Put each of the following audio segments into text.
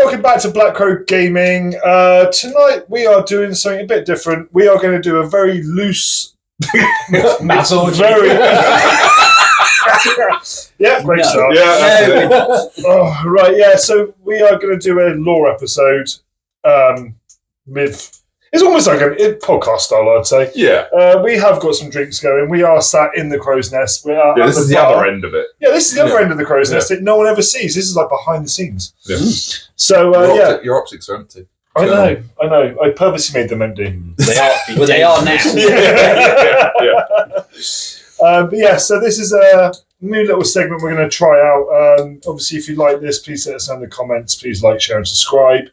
welcome back to Black Crow Gaming. Tonight we are doing something a bit different. We are going to do a very loose... Mass orgy. Very... yeah, great start. Yeah, right, yeah, so we are going to do a lore episode with... It's almost like a podcast style, I'd say. Yeah. We have got some drinks going. We are sat in the crow's nest. We are This is the other end of it. Yeah, this is the other end of the crow's nest that no one ever sees. This is like behind the scenes. Yeah. So, Your optics are empty. I know. I purposely made them empty. They are now. But yeah, so this is a new little segment we're going to try out. Obviously, if you like this, please let us know in the comments. Please like, share, and subscribe.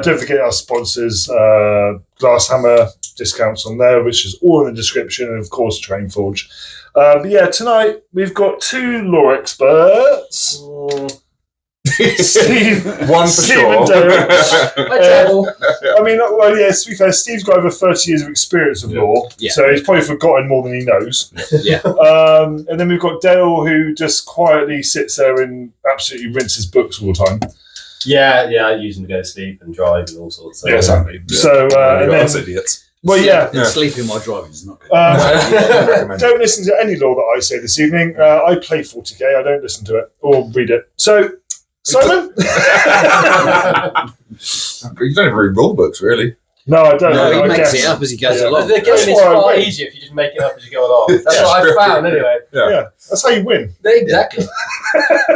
Don't forget our sponsors, Glasshammer discounts on there, which is all in the description, and of course, Trainforge. But yeah, tonight we've got two lore experts. Steve, One for Steve sure. and Dale. I mean, well, yeah, to be fair, Steve's got over 30 years of experience of lore, so he's probably forgotten more than he knows. Yeah. And then we've got Dale, who just quietly sits there and absolutely rinses books all the time. Yeah, I use them to go to sleep and drive and all sorts. Yeah, exactly. So, and then, idiots. well, yeah. Sleeping while driving is not good. Don't listen to any lore that I say this evening. I play 40k. I don't listen to it or read it. So, Simon? You don't even read rule books, really. No, I don't. No, I he makes guess. it up as he goes Yeah. along. The game That's is why I far win. easier if you just make it up as you go along. That's what I found anyway. Yeah, that's how you win. Exactly.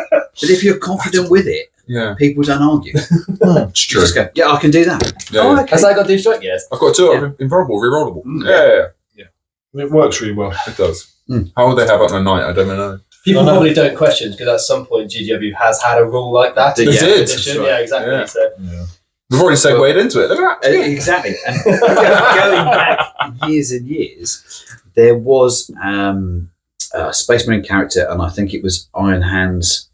But if you're confident with it, Yeah. people don't argue. It's You true. just go, yeah, I can do that. Yeah. Oh, okay. Has that got to do strike? Yes. I've got two of them. Invulnerable, rerollable. Yeah. It works really well. It does. Mm. How would they have it on a night? I don't know. People probably don't question because at some point GW has had a rule like that. They in did. the edition. That's right. Yeah, exactly. Yeah. So We've already segued into it. Look at that. Exactly. And going back years and years, there was a Space Marine character, and I think it was Iron Hands,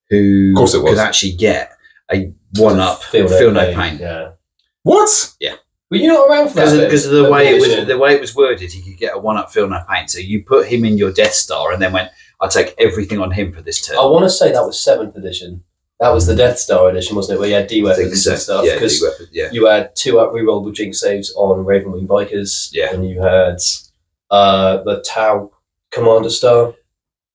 who Of course it was. could actually get a one-up feel no pain. Yeah. What? Were you not around for that? Because of the way it was worded, he could get a one-up feel no pain. So you put him in your Death Star, and then went, "I'll take everything on him for this turn." I want to say that was 7th edition. That was the Death Star edition, wasn't it? Where you had D-weapons and stuff. Yeah, Because D-weapon, yeah. you had 2 rerollable Jinx saves on Ravenwing Bikers. Yeah. And you had the Tau Commander Star.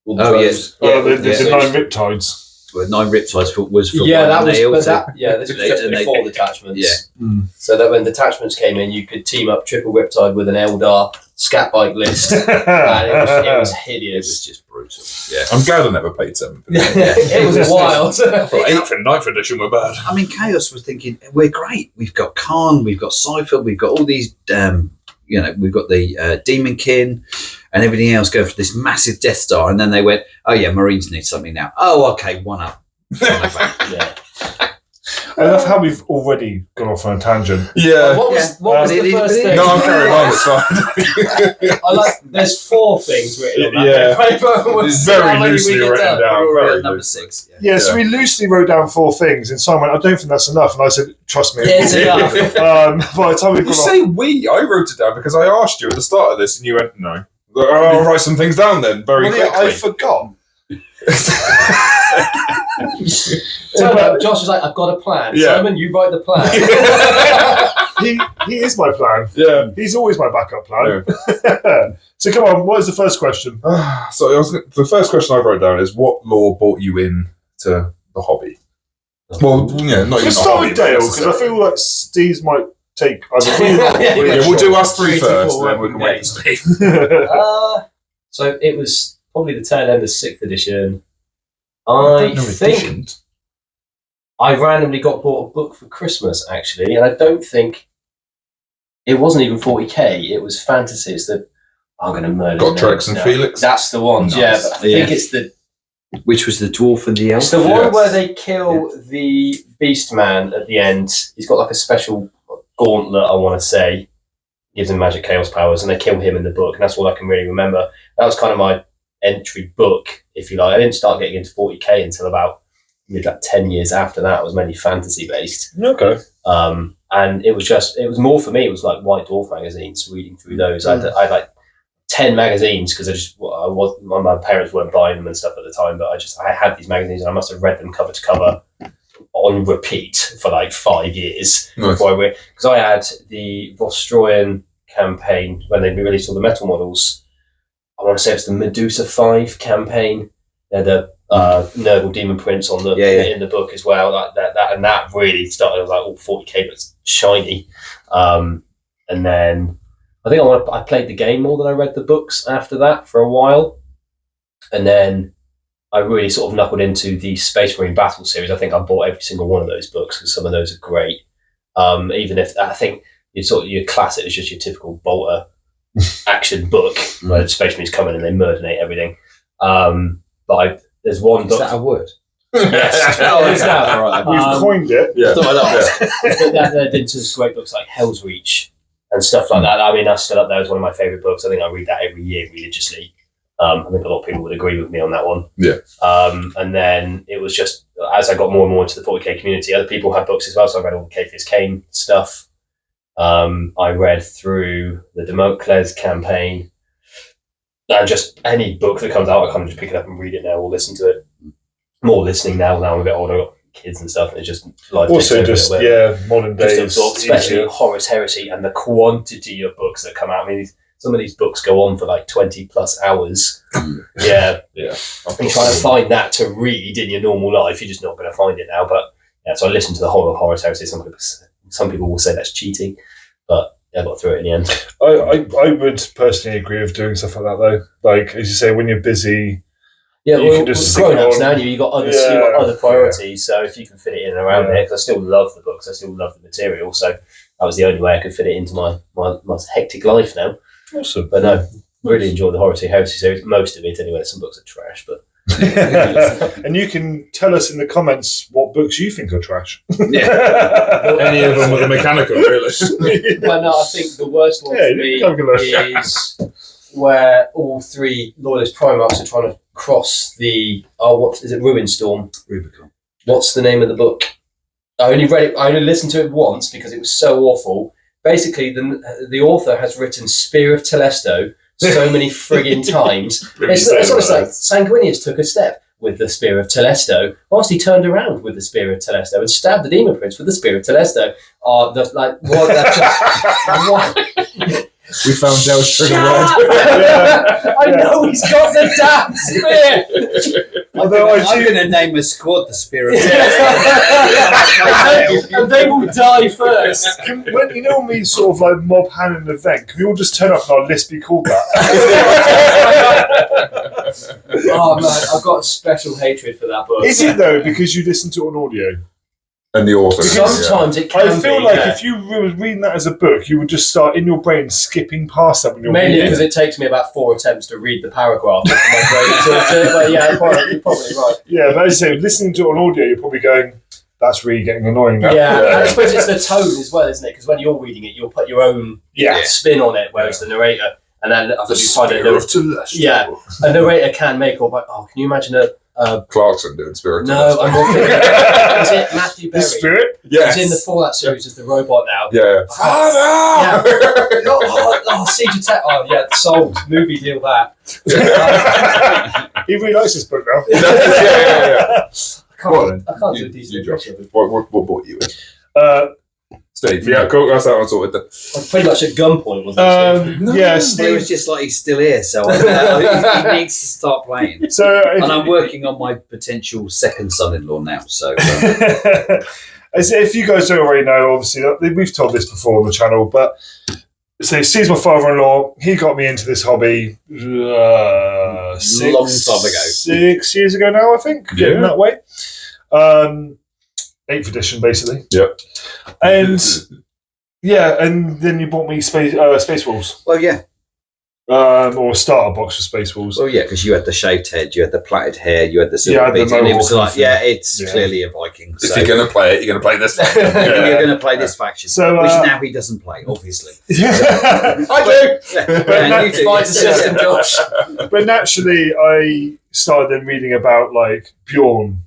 Yes. Oh, the yeah. 9 Riptides. Well, 9 Riptides was for Yeah, one, that and was. they But also- that, yeah, this was just and they- before detachments. Yeah. So that when detachments came in, you could team up triple Riptide with an Eldar scat bike list, and it was hideous. It was just brutal. Yeah. I'm glad I never played 7. It was wild. 8th and 9th edition were bad. I mean, Chaos was thinking, we're great. We've got Khan, we've got Cypher, we've got all these, we've got the Demon Kin and everything else go for this massive Death Star. And then they went, oh, yeah, Marines need something now. Oh, okay, one up. Yeah. I love how we've already gone off on a tangent. Yeah. What was the first thing? No, I'm carrying on. It's fine. I like. There's 4 things written on Yeah. that paper. We'll It's see very how many we loosely get written done. down. We're Very at number loosely. 6. Yeah, so we loosely wrote down 4 things, and Simon, I don't think that's enough. And I said, trust me. Yeah, it's enough. By the time we've You gone say we? I wrote it down because I asked you at the start of this, and you went no. I'll write some things down then very quickly. I forgot. So Josh was like, I've got a plan. Yeah. Simon, you write the plan. He is my plan. Yeah. He's always my backup plan. So come on, what is the first question? So the first question I wrote down is, what lore brought you in to the hobby? Well, yeah, not even Let's the start hobby, with Dale, but because I feel like Steve's might take either Yeah, we'll do us 3 3 to first, 4 then we can wait for working Steve. So it was probably the tail end of 6th edition. I think I randomly got bought a book for Christmas, actually, and I don't think it wasn't even 40k. It was fantasy. It's the I'm going to murder. Got the Trex names and now. Felix? That's the one. Nice. Yeah, but I think it's the Which was the dwarf and the elf. It's the one Yes. where they kill the Beast Man at the end. He's got like a special gauntlet, I want to say. Gives him magic chaos powers, and they kill him in the book, and that's all I can really remember. That was kind of my entry book, if you like. I didn't start getting into 40k until about maybe like 10 years after that. It was mainly fantasy based. Okay. And it was more for me, it was like White Dwarf magazines, reading through those. I had like 10 magazines because my parents weren't buying them and stuff at the time, but I had these magazines and I must have read them cover to cover on repeat for like 5 years Nice. before I went, because I had the Vostroyan campaign when they released all the metal models. I want to say it's the Medusa 5 campaign. They're the Nurgle Demon Prince on the in the book as well. Like that really started like all 40k, but it's shiny. And then I think I played the game more than I read the books after that for a while, and then I really sort of knuckled into the Space Marine Battle series. I think I bought every single one of those books because some of those are great. Even if I think your classic is just your typical Bolter action book where the Space Marines come in and they murderate everything. But there's one book. Is that a word? Yes. Oh, it's that. All right. We've coined it. Yeah. They're into great books like Hell's Reach and stuff like that. I mean, that's still up there as one of my favourite books. I think I read that every year religiously. I think a lot of people would agree with me on that one. Yeah. And then it was just, as I got more and more into the 40k community, other people had books as well. So I read all the Kayfius Kane stuff. I read through the Democles campaign. And just any book that comes out, I kind of just pick it up and read it now or listen to it. More listening now I'm a bit older, I've got kids and stuff, and it's just life. Also, just modern days, especially Horus Heresy and the quantity of books that come out. I mean, some of these books go on for like 20 plus hours. Yeah. Yeah. And trying to find that to read in your normal life, you're just not going to find it now. But yeah, so I listened to the whole of Horus Heresy. Some people will say that's cheating, but I got through it in the end. I would personally agree with doing stuff like that though. Like as you say, when you're busy, yeah, you can just grown ups now. You got other priorities. Yeah. So if you can fit it in around there, because I still love the books, I still love the material. So that was the only way I could fit it into my hectic life now. Awesome. But no, really enjoyed the Horus Heresy series. Most of it anyway. Some books are trash, but. And you can tell us in the comments what books you think are trash. Yeah. Any of them with a mechanical, really. Well, no, I think the worst one for me is where all three Loyalist Primarchs are trying to cross the what is it, Ruinstorm? Rubicon. What's the name of the book? I only read it. I only listened to it once because it was so awful. Basically, the author has written Spear of Telesto so many frigging times. It's almost like Sanguinius took a step with the Spear of Telesto, whilst he turned around with the Spear of Telesto and stabbed the Demon Prince with the Spear of Telesto. We found Dell's trigger word. I know he's got the damn spear. Although I'm going to name a squad the Spirit. And they will die first. When we sort of like mob hand an event, can we all just turn up and our list be called that? Oh man, I've got a special hatred for that book. Is it though? Because you listen to it on audio. And the author. Sometimes it can I feel like if you were reading that as a book, you would just start in your brain skipping past that when you're mainly reading. because it takes me about 4 attempts to read the paragraph in my brain. But yeah, you're probably right. Yeah, but as I say, listening to it on audio, you're probably going, that's really getting annoying now. Yeah, and I suppose it's the tone as well, isn't it? Because when you're reading it, you'll put your own spin on it, whereas the narrator, and then I think you find a narrator can make or can you imagine Clarkson doing Spirit? No, I'm not thinking. Is it Matthew Berry? The Spirit? Yes. He's in the Fallout series as the robot now. Yeah. Father! Siege of Tech. Oh, yeah, sold. Movie deal that. He really likes this book now. Yeah. I can't do a decent impression of it. What brought you in? Steve, yeah, cool. That's how I sorted that. I'm pretty much at gunpoint, wasn't it? Yeah, It Steve. was just like he's still here, so he needs to start playing. So, And I'm working on my potential second son-in-law now, so... as if you guys don't already know, obviously, we've told this before on the channel, but so Steve's my father-in-law. He got me into this hobby long time ago. 6 years ago now, I think, getting that way. 8th edition, basically. Yep. And and then you bought me Space Wolves. Well, yeah. Or a starter box for Space Wolves. Well, yeah, because you had the shaved head, you had the plaited hair, you had the silver the beads, and it was mohawk like, it's clearly a Viking. If you're going to play it, you're going to play this. You're going to play this faction, So, which now he doesn't play, obviously. I do! Yeah, you do. Fight the system, Josh. But naturally, I started then reading about like Bjorn.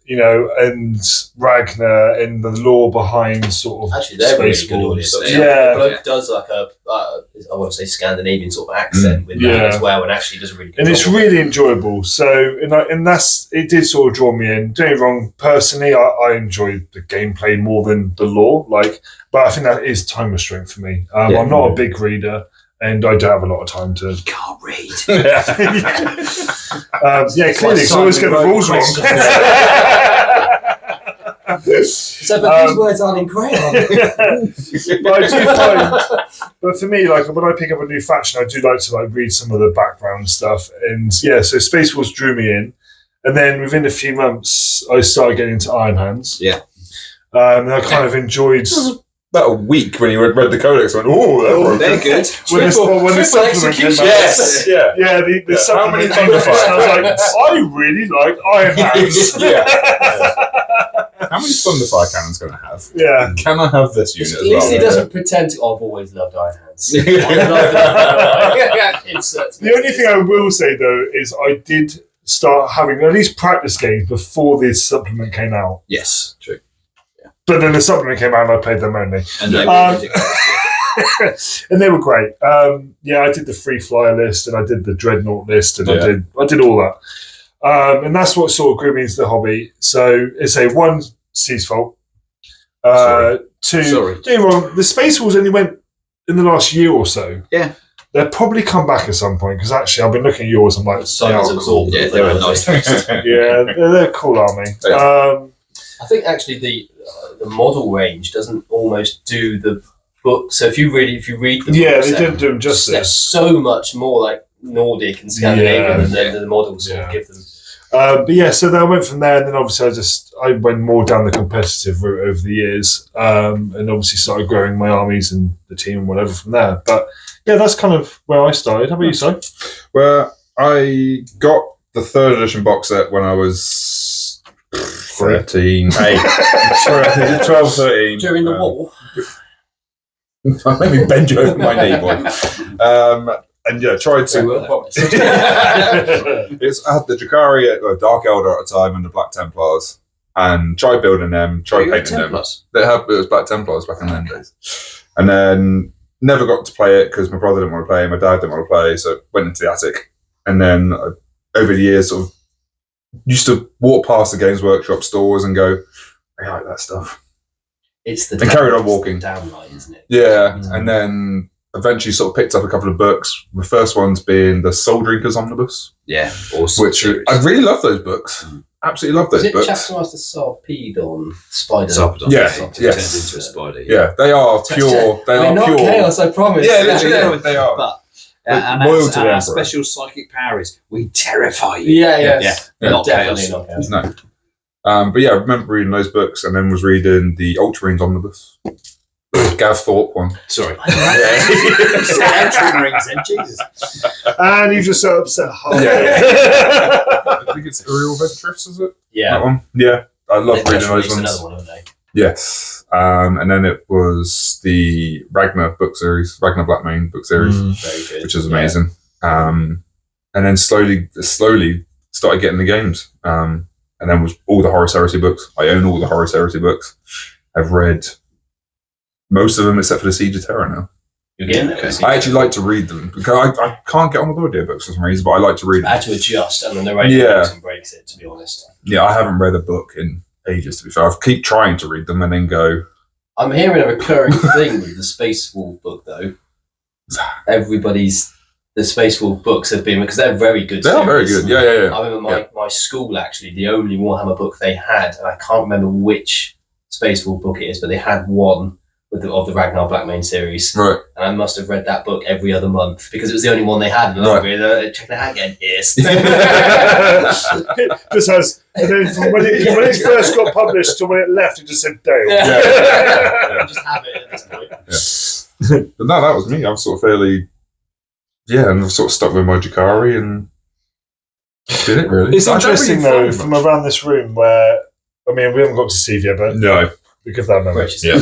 and Ragnar and the lore behind sort of actually they're really good Spaceballs. audiobooks. Yeah. The bloke does like a I want to say Scandinavian sort of accent with that as well, and actually does a really good and job it's of it. really enjoyable. So and that's it did sort of draw me in. Don't get me wrong, personally, I enjoyed the gameplay more than the lore. But I think that is time restraint for me. I'm not a big reader. And I don't have a lot of time to. You can't read. Clearly, so I always get the rules wrong. So, but these words aren't in crayon. But I do find, but for me, when I pick up a new faction, I do like to read some of the background stuff, and so Spaceballs drew me in, and then within a few months, I started getting into Iron Hands. Yeah, and I kind of enjoyed. About a week when you read the codex, I went, they're good. When the supplement came out. Yes, yeah. The supplement came out. I was like, I really like Iron Hands. How many Thunderfire cannons going to have? Yeah. Can I have this unit At as least well? he doesn't pretend to. I've always loved Iron Hands. The only thing I will say though is I did start having at least practice games before this supplement came out. Yes, true. But then the supplement came out and I played them only. And they were ridiculous. And they were great. I did the free flyer list and I did the dreadnought list and I did all that. And that's what sort of grew me into the hobby. So it's one, Seas Fault. Two, Sorry. don't get me wrong, the Space Wars only went in the last year or so. Yeah. They'll probably come back at some point because actually I've been looking at yours. I'm like, Silence they are absorbed. Yeah, they're a nice beast. Yeah, they're a cool army. I think actually the model range doesn't almost do the book. So if you read the books, they didn't do them justice. They're so much more like Nordic and Scandinavian than the models sort of give them. So then I went from there, and then obviously I went more down the competitive route over the years, and obviously started growing my armies and the team and whatever from there. But that's kind of where I started. How about you, Si? Well, I got the 3rd edition box set when I was 13, 12, 13. During the war. Maybe bend you over my knee, boy. And tried to. I had the Drakari, Dark Elder at a time, and the Black Templars, and tried building them, tried painting them. It was Black Templars back in the days, and then never got to play it because my brother didn't want to play, my dad didn't want to play, so went into the attic, and then over the years, sort of used to walk past the Games Workshop stores and go, I like that stuff. It's the carried on walking. Downline, isn't it? Yeah, and then eventually sort of picked up a couple of books. The first one's being the Soul Drinkers Omnibus. Yeah, awesome. Which I really love those books. Absolutely love those books. Is it Chaptermaster Sarpedon Spider? Sarpedon. Yes. Turned into a spider. Yeah, they are pure. We're not pure chaos, I promise. Yeah, literally, they are. But But and loyal to the our Emperor. special psychic power is we terrify you. Yeah. Not Definitely chaos. not chaos. No. But yeah, I remember reading those books and then was reading the Ultramarines Omnibus. Gav Thorpe one. Sorry. Jesus. And you just so upset. I think it's Uriel Ventress, is it? Yeah. That one? Yeah. I love reading those ones. Another one, haven't they? Yes. And then it was the Ragnar book series, Ragnar Blackmane book series, Very good. which is amazing. And then slowly started getting the games. And then was all the Horus Heresy books. I own all the Horus Heresy books. I've read most of them except for the Siege of Terror now. You're getting there. I actually like to read them because I can't get on with audiobooks for some reason, but I like to read I them. had to adjust, and then the radio breaks it, to be honest. Yeah, I haven't read a book in ages, to be fair. I keep trying to read them and then go, I'm hearing a recurring thing with the Space Wolf book, though. The Space Wolf books have been, because they're very good. they are very good. Yeah. I remember my school, actually, the only Warhammer book they had, and I can't remember which Space Wolf book it is, but they had one of the Ragnar Blackmane series. Right. And I must have read that book every other month because it was the only one they had. And check it out again. Yes. Just has, and then from when it first got published to when it left, it just said Dale. Yeah. Just have it at this point. Yeah. But no, that was me. I was sort of fairly, and I've sort of stuck with my Jakari and did it really. It's interesting though, from around this room where, I mean, we haven't got to Steve yet, but No. we give that moment. Yeah.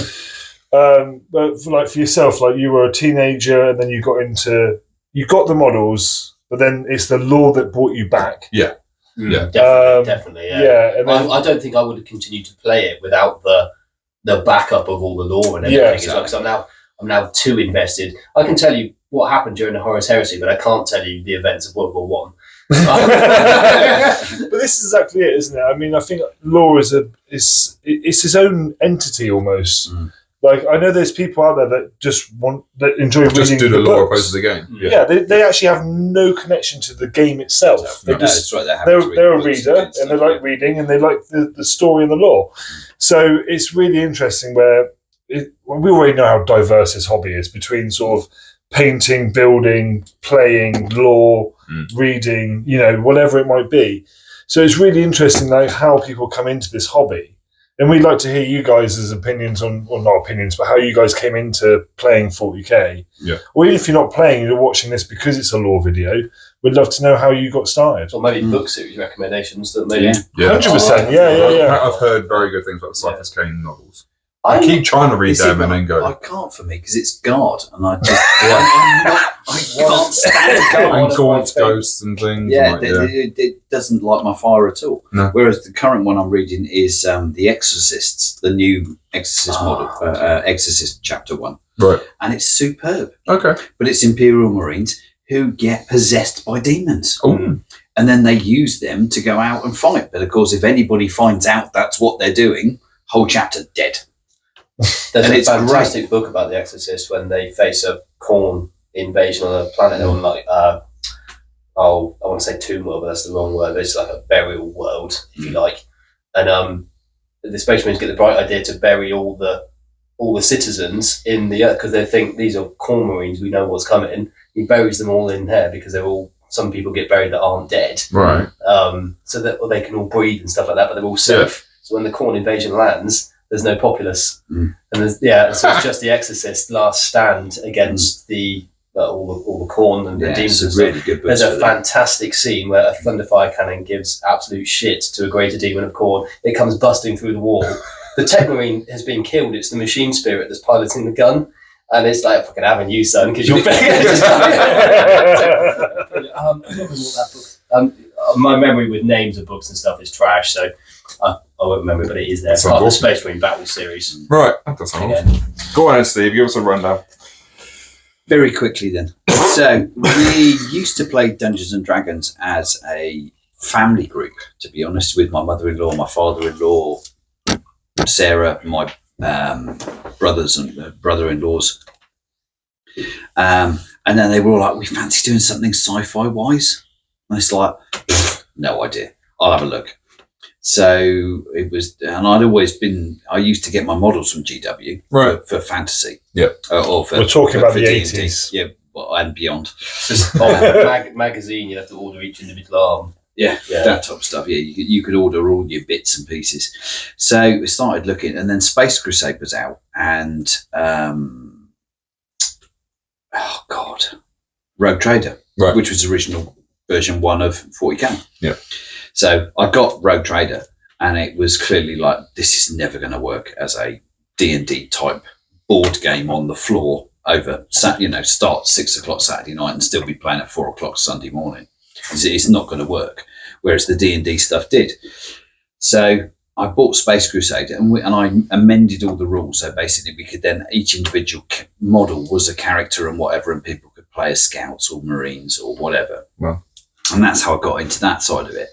But for yourself, you were a teenager and then you got the models, but then it's the lore that brought you back. Yeah. Yeah. Definitely. And then, I don't think I would have continued to play it without the backup of all the lore and everything as well. Because I'm now too invested. I can tell you what happened during the Horus Heresy, but I can't tell you the events of World War One. but this is exactly it, isn't it? I mean, I think lore is it's its own entity almost. Like, I know there's people out there that enjoy reading do the lore opposed to the game. Yeah, they actually have no connection to the game itself. That's right. They're a reader and they like reading and they like the story and the lore. So it's really interesting where we already know how diverse this hobby is between sort of painting, building, playing, lore, reading, whatever it might be. So it's really interesting, like, how people come into this hobby. And we'd like to hear you guys' opinions on, or not opinions, but how you guys came into playing 40k. Yeah. Or even if you're not playing, you're watching this because it's a lore video, we'd love to know how you got started. Or maybe book series recommendations that maybe... 100%, yeah. I've heard very good things about the Cyphers Kane novels. I keep trying to read them and then go. I can't for me because it's God, and I just I can't stand God. And Gaunt's ghosts and things. Yeah, it doesn't light my fire at all. No. Whereas the current one I'm reading is The Exorcists, the new Exorcist model, Exorcist Chapter 1. Right. And it's superb. Okay. But it's Imperial Marines who get possessed by demons. Oh. And then they use them to go out and fight. But of course, if anybody finds out that's what they're doing, whole chapter dead. There's a fantastic book about the Exorcist when they face a Khorne invasion on a planet on like I want to say tomb world, but that's the wrong word. But it's like a burial world, if you like. And the Space Marines get the bright idea to bury all the citizens in the earth because they think these are Khorne Marines. We know what's coming. He buries them all in there because some people get buried that aren't dead, right? So that they can all breathe and stuff like that, but they're all safe. Yeah. So when the Khorne invasion lands, there's no populace, and so it's just the Exorcist last stand against all the Khorne and the demons. It's a really good book. There's a fantastic scene where a Thunderfire cannon gives absolute shit to a greater demon of Khorne. It comes busting through the wall. The Tech Marine has been killed. It's the machine spirit that's piloting the gun, and it's like, fucking having you, son, because you're big. My memory with names of books and stuff is trash, so I won't remember, but it is there. Part of the Space Marine Battle series. Right, that sounds awesome. Go on, Steve, give us a rundown. Very quickly then. So we used to play Dungeons and Dragons as a family group, to be honest, with my mother-in-law, my father-in-law, Sarah, my brothers and brother-in-laws. And then they were all like, we fancy doing something sci-fi wise. And it's like, no idea. I'll have a look. So it was, and I used to get my models from GW for fantasy. Yeah. We're talking about the 80s. Yeah, and beyond. Magazine, you have to order each individual arm. Yeah, that type of stuff. Yeah, you could order all your bits and pieces. So we started looking, and then Space Crusade was out, and Rogue Trader, which was original version 1 of 40k. Yeah. So I got Rogue Trader, and it was clearly like, this is never going to work as a D&D type board game on the floor over, start 6 o'clock Saturday night and still be playing at 4 o'clock Sunday morning. It's not going to work. Whereas the D&D stuff did. So I bought Space Crusade and I amended all the rules. So basically we could then, each individual model was a character and whatever, and people could play as scouts or Marines or whatever. Wow. And that's how I got into that side of it.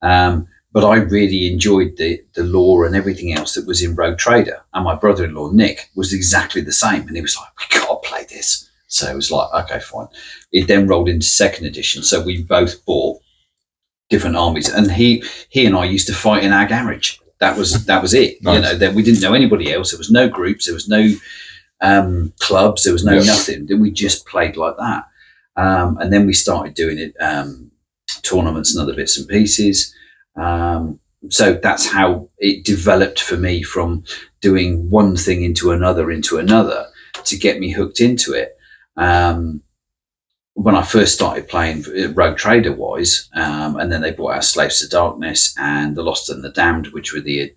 But I really enjoyed the lore and everything else that was in Rogue Trader. And my brother-in-law, Nick, was exactly the same. And he was like, we got to play this. So it was like, okay, fine. It then rolled into 2nd edition. So we both bought different armies. And he and I used to fight in our garage. That was it. Nice. Then we didn't know anybody else. There was no groups. There was no clubs. There was no nothing. Then we just played like that. And then we started doing it, tournaments and other bits and pieces. So that's how it developed for me, from doing one thing into another to get me hooked into it. When I first started playing Rogue Trader wise, and then they brought out Slaves to Darkness and The Lost and the Damned, which were the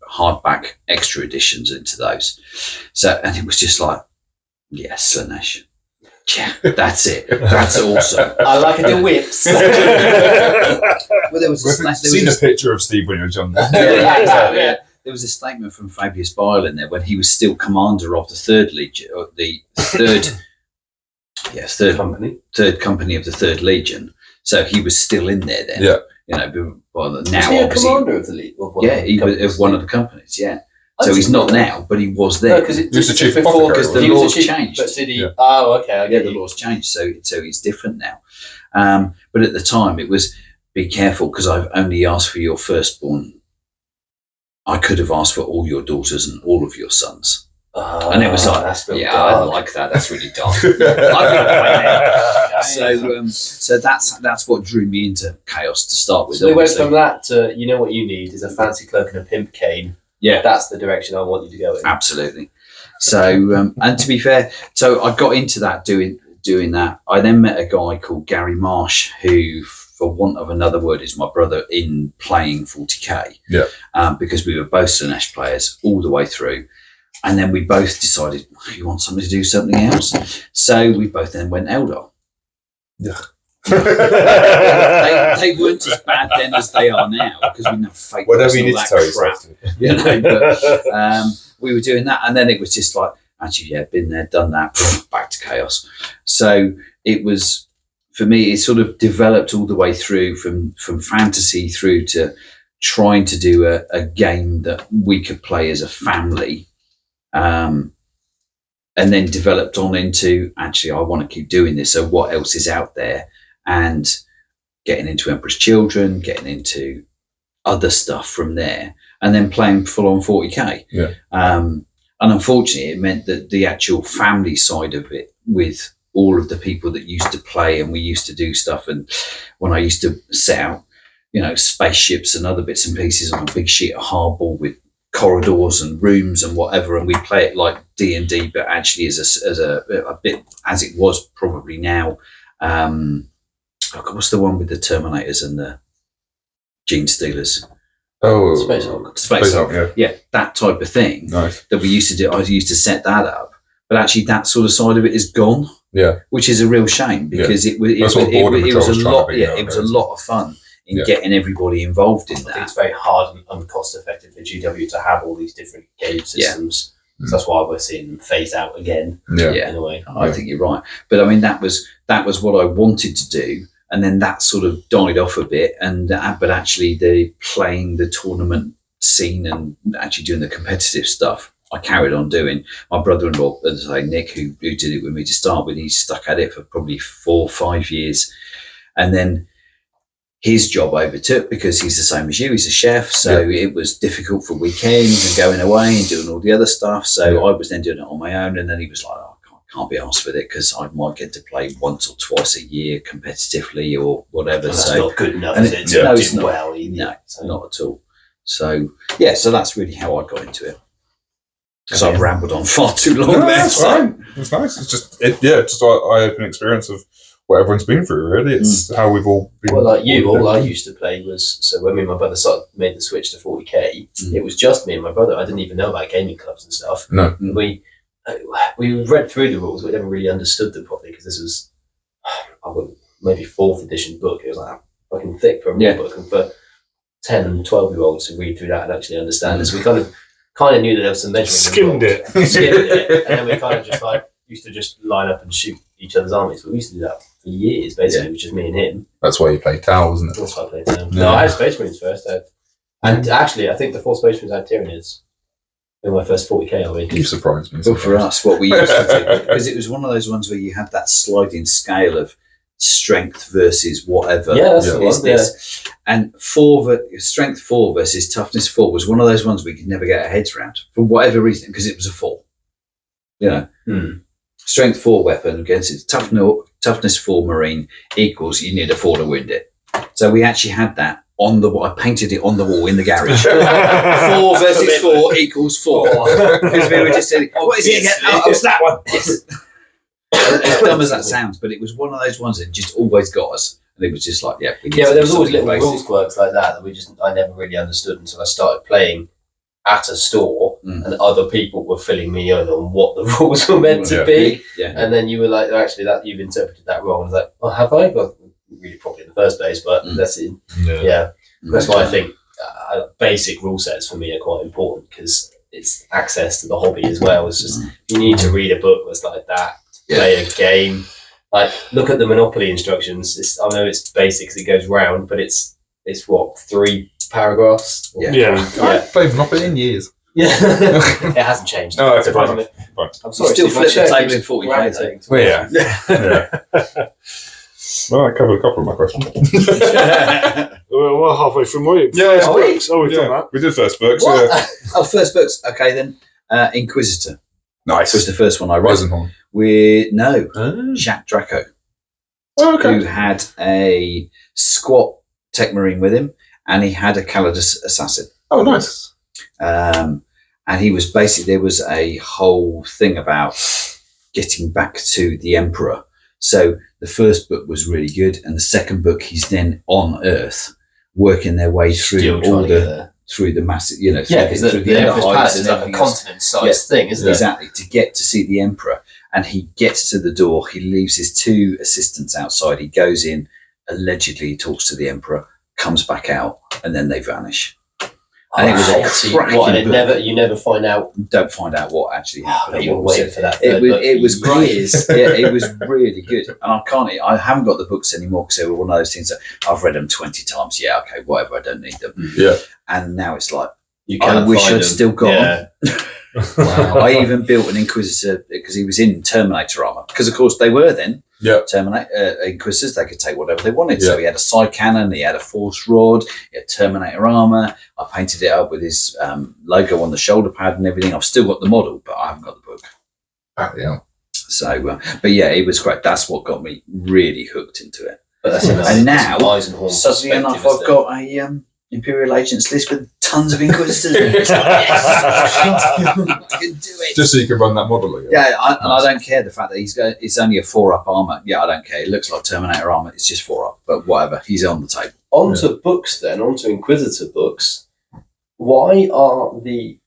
hardback extra editions into those. So, and it was just like, yes, Slanesh. Yeah, that's it. That's awesome. I like it the whips. Well, there was Seen a picture of Steve when he was younger. yeah. There was a statement from Fabius Bile in there when he was still commander of the third Legion, third company of the Third Legion. So he was still in there then. Yeah. You know, well, now Was he a obviously, commander of the league? he was of one of the companies. Yeah. So he's not now, but he was there. No, because He was the chief before apothecary, because the he was laws the chief- changed. But did he? Yeah. Oh, okay. I Yeah, get the you. laws changed, so he's different now. But at the time, it was be careful because I've only asked for your firstborn. I could have asked for all your daughters and all of your sons. And it was like, that's real yeah, dark. I like that. That's really dark. So that's what drew me into Chaos to start with. So they went obviously. from that to, you know what you need is a fancy cloak and a pimp cane. Yeah. That's the direction I want you to go in. Absolutely. So, and to be fair, so I got into that doing that. I then met a guy called Gary Marsh, who, for want of another word, is my brother in playing 40k. Yeah. Because we were both Slanesh players all the way through. And then we both decided, you want somebody to do something else? So we both then went Eldar. Yeah. They weren't as bad then as they are now because we know fake Whatever and you all need to that tell crap. You know, but we were doing that, and then it was just like, actually, yeah, been there, done that, back to Chaos. So it was, for me, it sort of developed all the way through from fantasy through to trying to do a game that we could play as a family, and then developed on into, actually, I want to keep doing this. So what else is out there? And getting into Emperor's Children, getting into other stuff from there, and then playing full-on 40k. Yeah. And unfortunately, it meant that the actual family side of it, with all of the people that used to play and we used to do stuff, and when I used to set out, you know, spaceships and other bits and pieces on a big sheet of hardball with corridors and rooms and whatever, and we play it like D&D, but actually as a bit as it was probably now. What's the one with the Terminators and the Gene Stealers? Oh, Space Hulk. Space Hulk. Yeah. That type of thing Nice. that we used to do. I used to set that up, but actually that sort of side of it is gone. Yeah. Which is a real shame because it was That's what Border it Patrol was was a trying to lot. be Yeah, it was a nowadays. lot of fun in Yeah. getting everybody involved in I think that. it's very hard and uncost effective for GW to have all these different game systems. So that's why we're seeing them phase out again. Yeah. In a way. I think you're right, but I mean that was what I wanted to do, and then that sort of died off a bit. And but actually, the playing the tournament scene and actually doing the competitive stuff, I carried on doing. My brother-in-law, as I say, Nick, who did it with me to start with, he stuck at it for probably 4 or 5 years, and then his job overtook because he's the same as you. He's a chef, so it was difficult for weekends and going away and doing all the other stuff. So I was then doing it on my own, and then he was like, "Oh, I can't be arsed with it because I might get to play once or twice a year competitively or whatever." And that's So not good enough, and is it- it? To no, do it's not. well either. No, So- not at all. So yeah, so that's really how I got into it. Because I've rambled on far too long No, there. that's So. fine. It's nice. It's just just an eye-opening experience of what everyone's been through. Really, it's how we've all been. Well, like you, all I used to play was, so when me and my brother made the switch to 40k, it was just me and my brother. I didn't even know about gaming clubs and stuff. No. We read through the rules, but we never really understood them properly because this was, maybe 4th edition book. It was like fucking thick for a rule book, and for 10 and 12-year-olds to read through that and actually understand it. So we kind of knew that there was some measuring. Skimmed it. Skimmed it, and then we kind of just used to just line up and shoot each other's armies. But we used to do that for years, basically. It was just me and him. That's why you play Tau, isn't it? That's why I played them. No, I had Space Marines first. And actually, I think the 4 Space Marines had Tyranids in my first 40k army. You surprised me. Well, for us, what we used to do, because it was one of those ones where you had that sliding scale of strength versus whatever. Yeah, that's the is one, this. And strength 4 versus toughness 4 was one of those ones we could never get our heads around for whatever reason, because it was a 4. You know, strength 4 weapon against its toughness 4 marine equals you need a 4 to wound it. So we actually had that on the wall. I painted it on the wall in the garage. 4 versus 4 equals 4. Because we were just saying, what is it again? Oh, it was that one. Yes. As dumb as that sounds, but it was one of those ones that just always got us. And it was just like, yeah. But there was always little rules quirks like that I never really understood until I started playing at a store and other people were filling me in on what the rules were meant to be. Yeah. And then you were like, actually, that you've interpreted that wrong. And I was like, oh, have I? Well, really probably in the first place, but that's it. Yeah. That's why I think basic rule sets for me are quite important, because it's access to the hobby as well. It's just, you need to read a book that's like that, play a game. Like, look at the Monopoly instructions. I know it's basic because it goes round, but it's what, 3 paragraphs? I haven't played Monopoly in years. Yeah, it hasn't changed. No, it's fine. I'm sorry, still flip the table in 40. Well, yeah. Well, I covered a couple of my questions. We're halfway from books. We've done that. We did first books. Oh, first books. Okay, then. Inquisitor Nice. was the first one I read. Eisenhorn. With Jacques Draco, who had a squat tech marine with him, and he had a Calidus assassin. Oh, nice. And he was basically, there was a whole thing about getting back to the Emperor. So the first book was really good, and the second book, he's then on Earth, working their way through through the massive, because the Emperor's Palace is like a continent-sized thing, isn't it? Exactly, to get to see the Emperor. And he gets to the door, he leaves his 2 assistants outside, he goes in, allegedly talks to the Emperor, comes back out, and then they vanish. And it was a cracking book. You never find out. Don't find out what actually happened. But you're waiting for that. It was great. It was really good. And I haven't got the books anymore because they were one of those things that I've read them 20 times. Yeah, okay, whatever, I don't need them. Yeah. And now it's like, I wish I'd still got them. Wow. I even built an Inquisitor because he was in Terminator armor. Because, of course, they were then. Yeah. Inquisitors, they could take whatever they wanted. So he had a side cannon, he had a force rod, he had Terminator armor. I painted it up with his logo on the shoulder pad and everything. I've still got the model, but I haven't got the book. Yeah. So, but yeah, it was great. That's what got me really hooked into it. But that's and now, suddenly enough, I've got a Imperial Agents list with tons of Inquisitors. It's like, yes, I can do it. Just so you can run that model again. Yeah, and I don't care the fact that it's only a 4-up armor. Yeah, I don't care. It looks like Terminator armor. It's just 4-up, but whatever. He's on the table. On to books then, on to Inquisitor books. Why are the...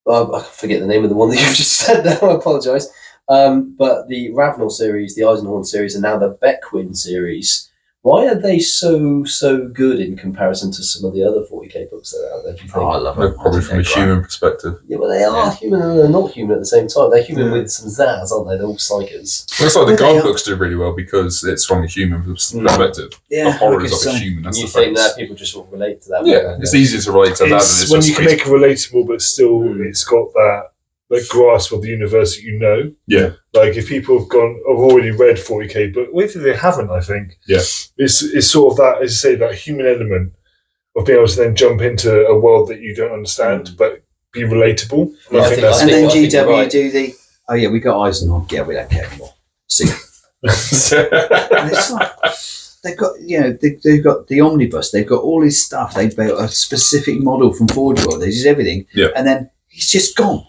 I forget the name of the one that you've just said now, I apologise. But the Ravenel series, the Eisenhorn series, and now the Beckwin series, why are they so good in comparison to some of the other 40k books that are out there, do you think? I love them. Probably from a human perspective. Yeah, well, they are human and they're not human at the same time. They're human with some zazz, aren't they? They're all psychers. Well, it's like the Guard books do really well because it's from a human perspective. Yeah, the horror is of a human. That's you the think face. that people just will relate to that? Yeah, it's easier to relate to that than it's when just you can make it relatable, but still it's got that grasp of the universe that you know. Yeah. Like if people have already read 40k, but wait till they haven't, I think. Yeah. It's sort of that, as you say, that human element of being able to then jump into a world that you don't understand, but be relatable. And I think that's and then GW do the, oh yeah, we got Eisenhorn. Yeah, we don't care anymore. See. And it's like, they've got, they've got the omnibus. They've got all his stuff. They've built a specific model from Forge World. They just everything. Yeah. And then he's just gone.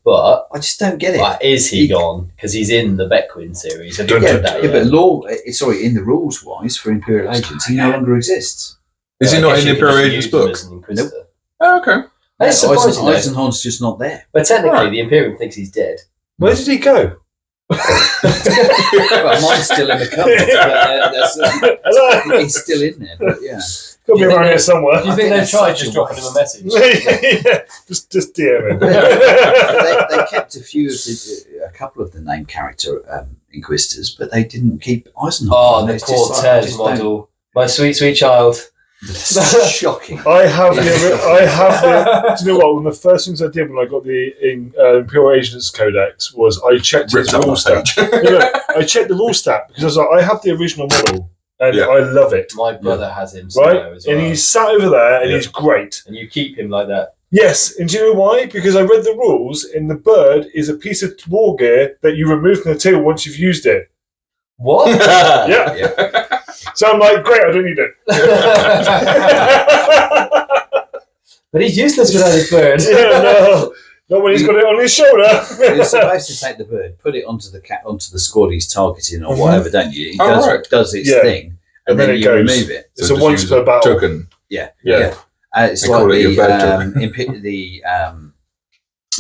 But I just don't get it. But is he gone? Because he's in the Beckwin series. Have you read that yet? But in the rules wise for Imperial Agents, he no longer exists. Is he not in the Imperial Agents book? Nope. Oh, okay. That's surprising. Eisenhorn's just not there. But technically, the Imperium thinks he's dead. Where did he go? Well, mine's still in the cupboard. But he's still in there. But yeah. Could be around here somewhere. Do you think they've tried just dropping him a message? Yeah, just DM him. They kept a couple of the name character Inquisitors, but they didn't keep Eisenhorn. Oh, the Cortez model. My sweet, sweet child. Shocking. I have the. Do you know what? One of the first things I did when I got the Imperial Agents Codex was I checked his rule stat. I checked the rule stat because I was like, I have the original model. And I love it. My brother has him right, as well. And he's sat over there, and he's great. And you keep him like that. Yes, and do you know why? Because I read the rules, and the bird is a piece of war gear that you remove from the tail once you've used it. What? Yeah. So I'm like, great, I don't need it. But he's useless without his bird. Yeah, no. Not when he's got it on his shoulder. You're supposed to take the bird, put it onto the squad he's targeting or whatever, don't you? He does its thing, and then you remove it. It's a once per battle token. Yeah. Yeah. It's like the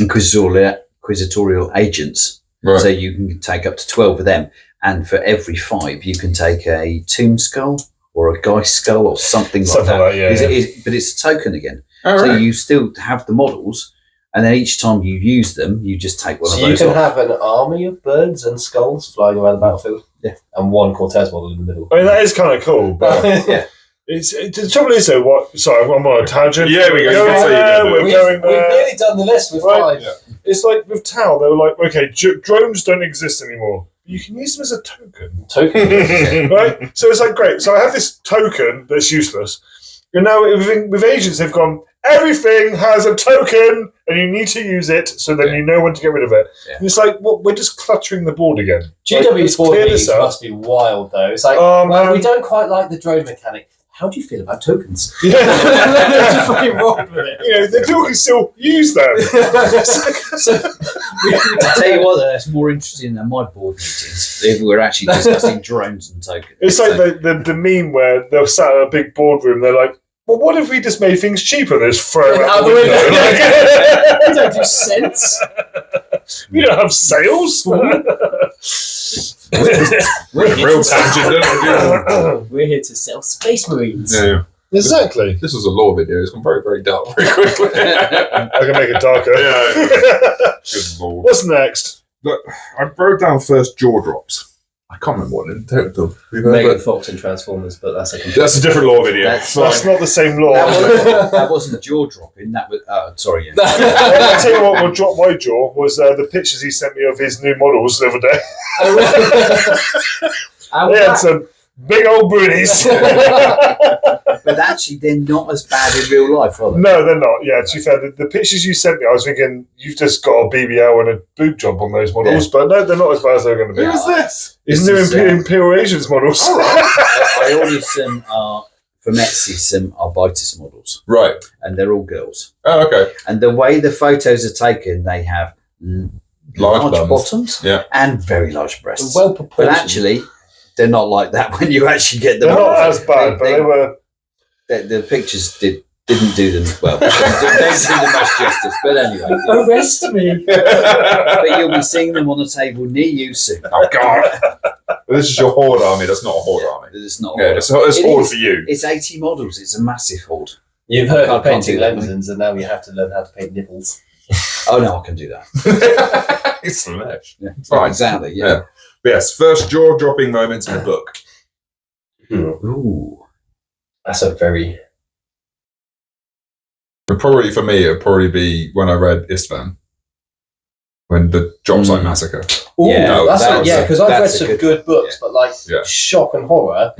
inquisitorial agents. Right. So you can take up to 12 of them, and for every 5, you can take a tomb skull or a geist skull or something like that. But it's a token again. All So right. you still have the models, and then each time you use them, you just take one of those. So you can off. have an army of birds and skulls flying around the battlefield. Yeah. And one Cortez model in the middle. I mean, that is kind of cool, but Yeah. the trouble is though. Sorry, I'm on a tangent. Yeah, we go. We're going there, we're going We've there. nearly done the list with Right. 5. Yeah. It's like with Tau, they were like, okay, drones don't exist anymore. You can use them as a token. Token. Right? So it's like, great. So I have this token that's useless. And now with agents, they've gone, everything has a token and you need to use it so then you know when to get rid of it. Yeah. And it's like, well, we're just cluttering the board again. GW's let's board clear meetings this up. must be wild, though. It's like, Oh, well, man. we don't quite like the drone mechanic. How do you feel about tokens? Yeah. Just fucking roll with it. You know, the people can still use them. So, I tell you what, though, that's more interesting than my board meetings. If we're actually discussing drones and tokens. It's like the meme where they're sat in a big boardroom, they're like, well, what if we just made things cheaper and just throw them out the window? we don't do cents. We don't have sales. Real tangent, isn't it? We're here to sell Space Marines. Yeah. Exactly. This was a lore video. It's gone very, very dark very quickly. I can make it darker. Yeah. Good lord. What's next? Look, I wrote down first jaw drops. I can't remember what in total. Megan Fox and Transformers, but that's a complete... That's a different lore video. That's That's not the same law. That wasn't jaw dropping. That was sorry. Yeah. I'll tell you what dropped my jaw was the pictures he sent me of his new models the other day. They had some big old booties. But actually, they're not as bad in real life, are they? No, they're not. Yeah, to be fair, the pictures you sent me, I was thinking, you've just got a BBL and a boob job on those models. But no, they're not as bad as they're going to be. Who is this? His This new is, Imperial Agents models. I ordered some from Etsy, some Arbitis models, Right. and they're all girls. Oh, okay. And the way the photos are taken, they have large bums. bottoms Yeah. and very large breasts. well But proportioned. actually, they're not like that when you actually get them. They're not on. as bad, but they were... The pictures didn't do them well. They don't do them much justice. But anyway, Arrest me. but you'll be seeing them on a table near you soon. Oh, God. This is your horde army. That's not a horde army. It's not. Yeah, it's It horde is. for you. It's 80 models. It's a massive horde. You've heard of Can't painting do that, lenses, and now you have to learn how to paint nipples. Oh no, I can do that. It's Slanesh. Yeah, Fine. exactly. Yeah. Yeah. But yes, first jaw dropping moments in the book. Ooh. That's a very... But probably for me, it'd probably be when I read Istvan. When the Job Site Massacre. Ooh, Yeah, because I've read that's a some good- good books, but like Yeah. shock and horror.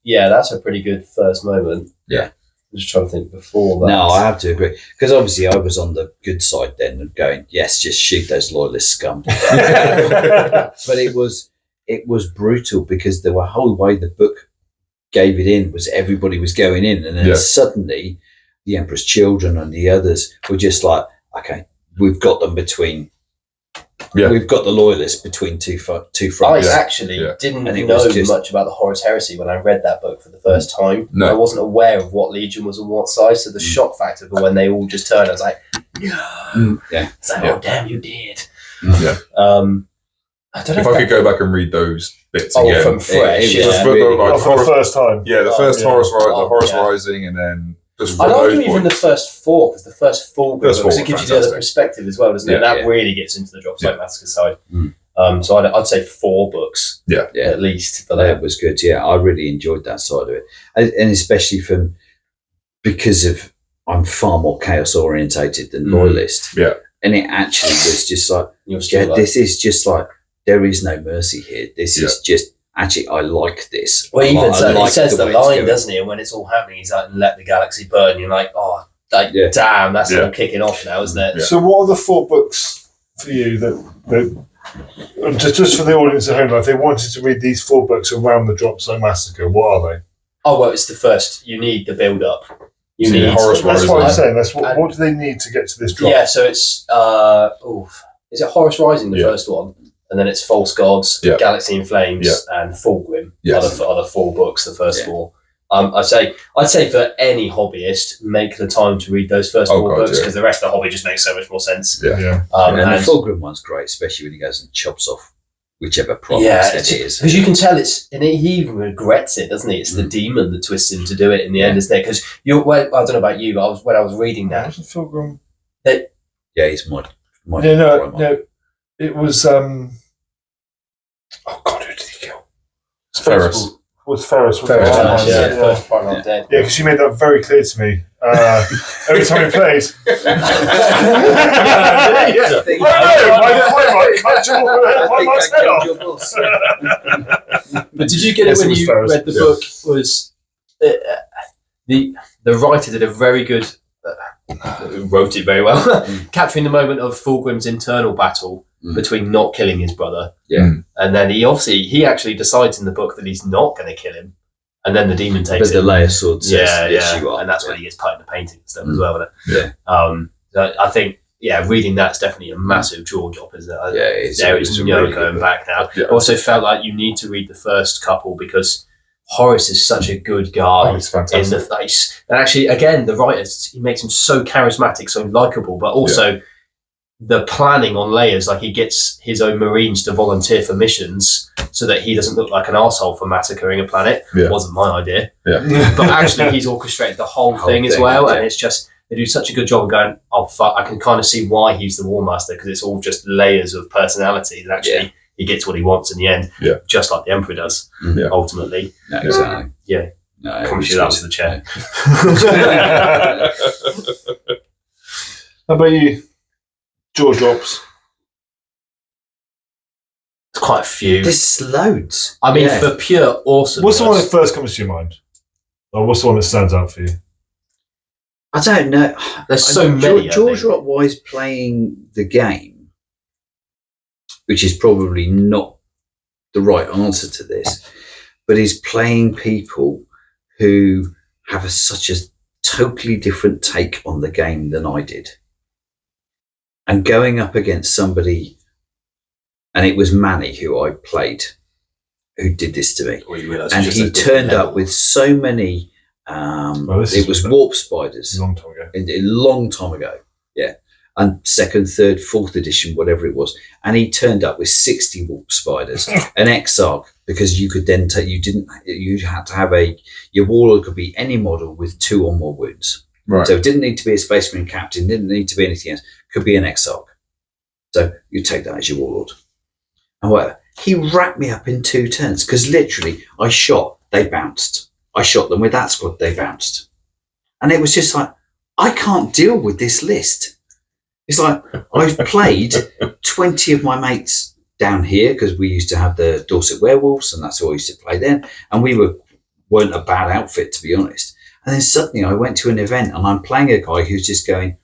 Yeah. That's a pretty good first moment. Yeah. I'm just trying to think before that. No, I have to agree because obviously I was on the good side then and going, yes, just shoot those loyalist scum. But it was brutal because the whole way the book gave it in was everybody was going in, and then suddenly the Emperor's Children and the others were just like, okay, we've got them between. Yeah. We've got the loyalists between two I fronts. actually Yeah. didn't And it know was just- much about the Horus Heresy when I read that book for the first time. No. I wasn't aware of what legion was on what side, so the shock factor of when they all just turned, I was like, no. Yeah. It's like, Yeah. oh, damn, you did. Yeah. I don't know If I could go back and read those bits Oh, again. from fresh, It was yeah. really Like, good. for the first time. Yeah, the first yeah. Horus, the Oh, Horus yeah. Rising, and then just I'd from argue those even the points. first four, because the first four First books, four it gives were you the other fantastic. perspective as well, doesn't it? Yeah. And that Yeah. really gets into the Drop Site Yeah. Massacre side. Mm. So I'd say 4 books, Yeah. at least, for That that. was good. Yeah, I really enjoyed that side of it, and especially because of I'm far more chaos orientated than loyalist. Yeah. And it actually was just like, You're still yeah, like, this is just like there is no mercy here. This is just actually I like this. well, I even like- so, I he like says the way it's line, going. doesn't he? And when it's all happening, he's like, "Let the galaxy burn." You're like, "Oh, like, Yeah. damn, that's Yeah. all kicking off now, isn't it?" Yeah. So, what are the 4 books for you that just for the audience at home, if they wanted to read these 4 books around the Drop Zone Massacre, what are they? Oh well, it's the first. You need the build up. You So need the Horus That's Rising. what I'm saying. That's And- what do they need to get to this drop? Yeah, so it's is it Horus Rising, the Yeah. first one, and then it's False Gods, Yeah. Galaxy in Flames, and Fulgrim. Yes. Are the 4 books, the first Yeah. 4. I'd say for any hobbyist, make the time to read those first 4 books because the rest of the hobby just makes so much more sense. Yeah. And the Fulgrim one's great, especially when he goes and chops off whichever province it is. Because you can tell he even regrets it, doesn't he? It's the demon that twists him to do it in the end, isn't it? Because I don't know about you, but when I was reading that, Fulgrim. He's my no. It was. Oh God, who did he kill? Ferris. Was Ferris? Ferris, first Primarch dead. Yeah, because you made that very clear to me every time we played. But did you get it when you read the book? Was the writer did a very good, wrote it very well, capturing the moment of Fulgrim's internal battle between not killing his brother. And then he actually decides in the book that he's not going to kill him. And then the demon takes the layer sword says, yes, you are. And that's when he gets put in the painting and stuff as well. Yeah. So I think, reading that's definitely a massive jaw drop, isn't it? There is no really going back now. Yeah. I also felt like you need to read the first couple because Horace is such a good guy He's fantastic. in the face. And actually, again, the writers, he makes him so charismatic, so likable, but also the planning on layers, like he gets his own Marines to volunteer for missions so that he doesn't look like an arsehole for massacring a planet. Wasn't my idea. But actually, he's orchestrated the whole thing as well, and it's just, they do such a good job of going, oh fuck, I can kind of see why he's the War Master, because it's all just layers of personality, and actually he gets what he wants in the end, just like the Emperor does, ultimately. No, exactly. No, I promise you that was the chair. How about you? Jaw drops. It's quite a few. There's loads. I mean, for pure awesome. What's the one that first comes to your mind? Or what's the one that stands out for you? I don't know. There's so many. Jaw drop wise playing the game, which is probably not the right answer to this, but is playing people who have such a totally different take on the game than I did. And going up against somebody, and it was Manny who I played, who did this to me. And he turned up with so many, it was warp spiders. A long time ago. A long time ago, and 2nd, 3rd, 4th edition, whatever it was. And he turned up with 60 warp spiders, an Exarch, because you could then you had to have your warlord could be any model with 2 or more wounds. Right. So it didn't need to be a Space Marine captain, didn't need to be anything else. Could be an Exarch. So you take that as your warlord. And whatever. He wrapped me up in 2 turns because literally I shot, they bounced. I shot them with that squad, they bounced. And it was just like, I can't deal with this list. It's like, I've played 20 of my mates down here because we used to have the Dorset Werewolves and that's who I used to play then. And we weren't a bad outfit, to be honest. And then suddenly I went to an event and I'm playing a guy who's just going,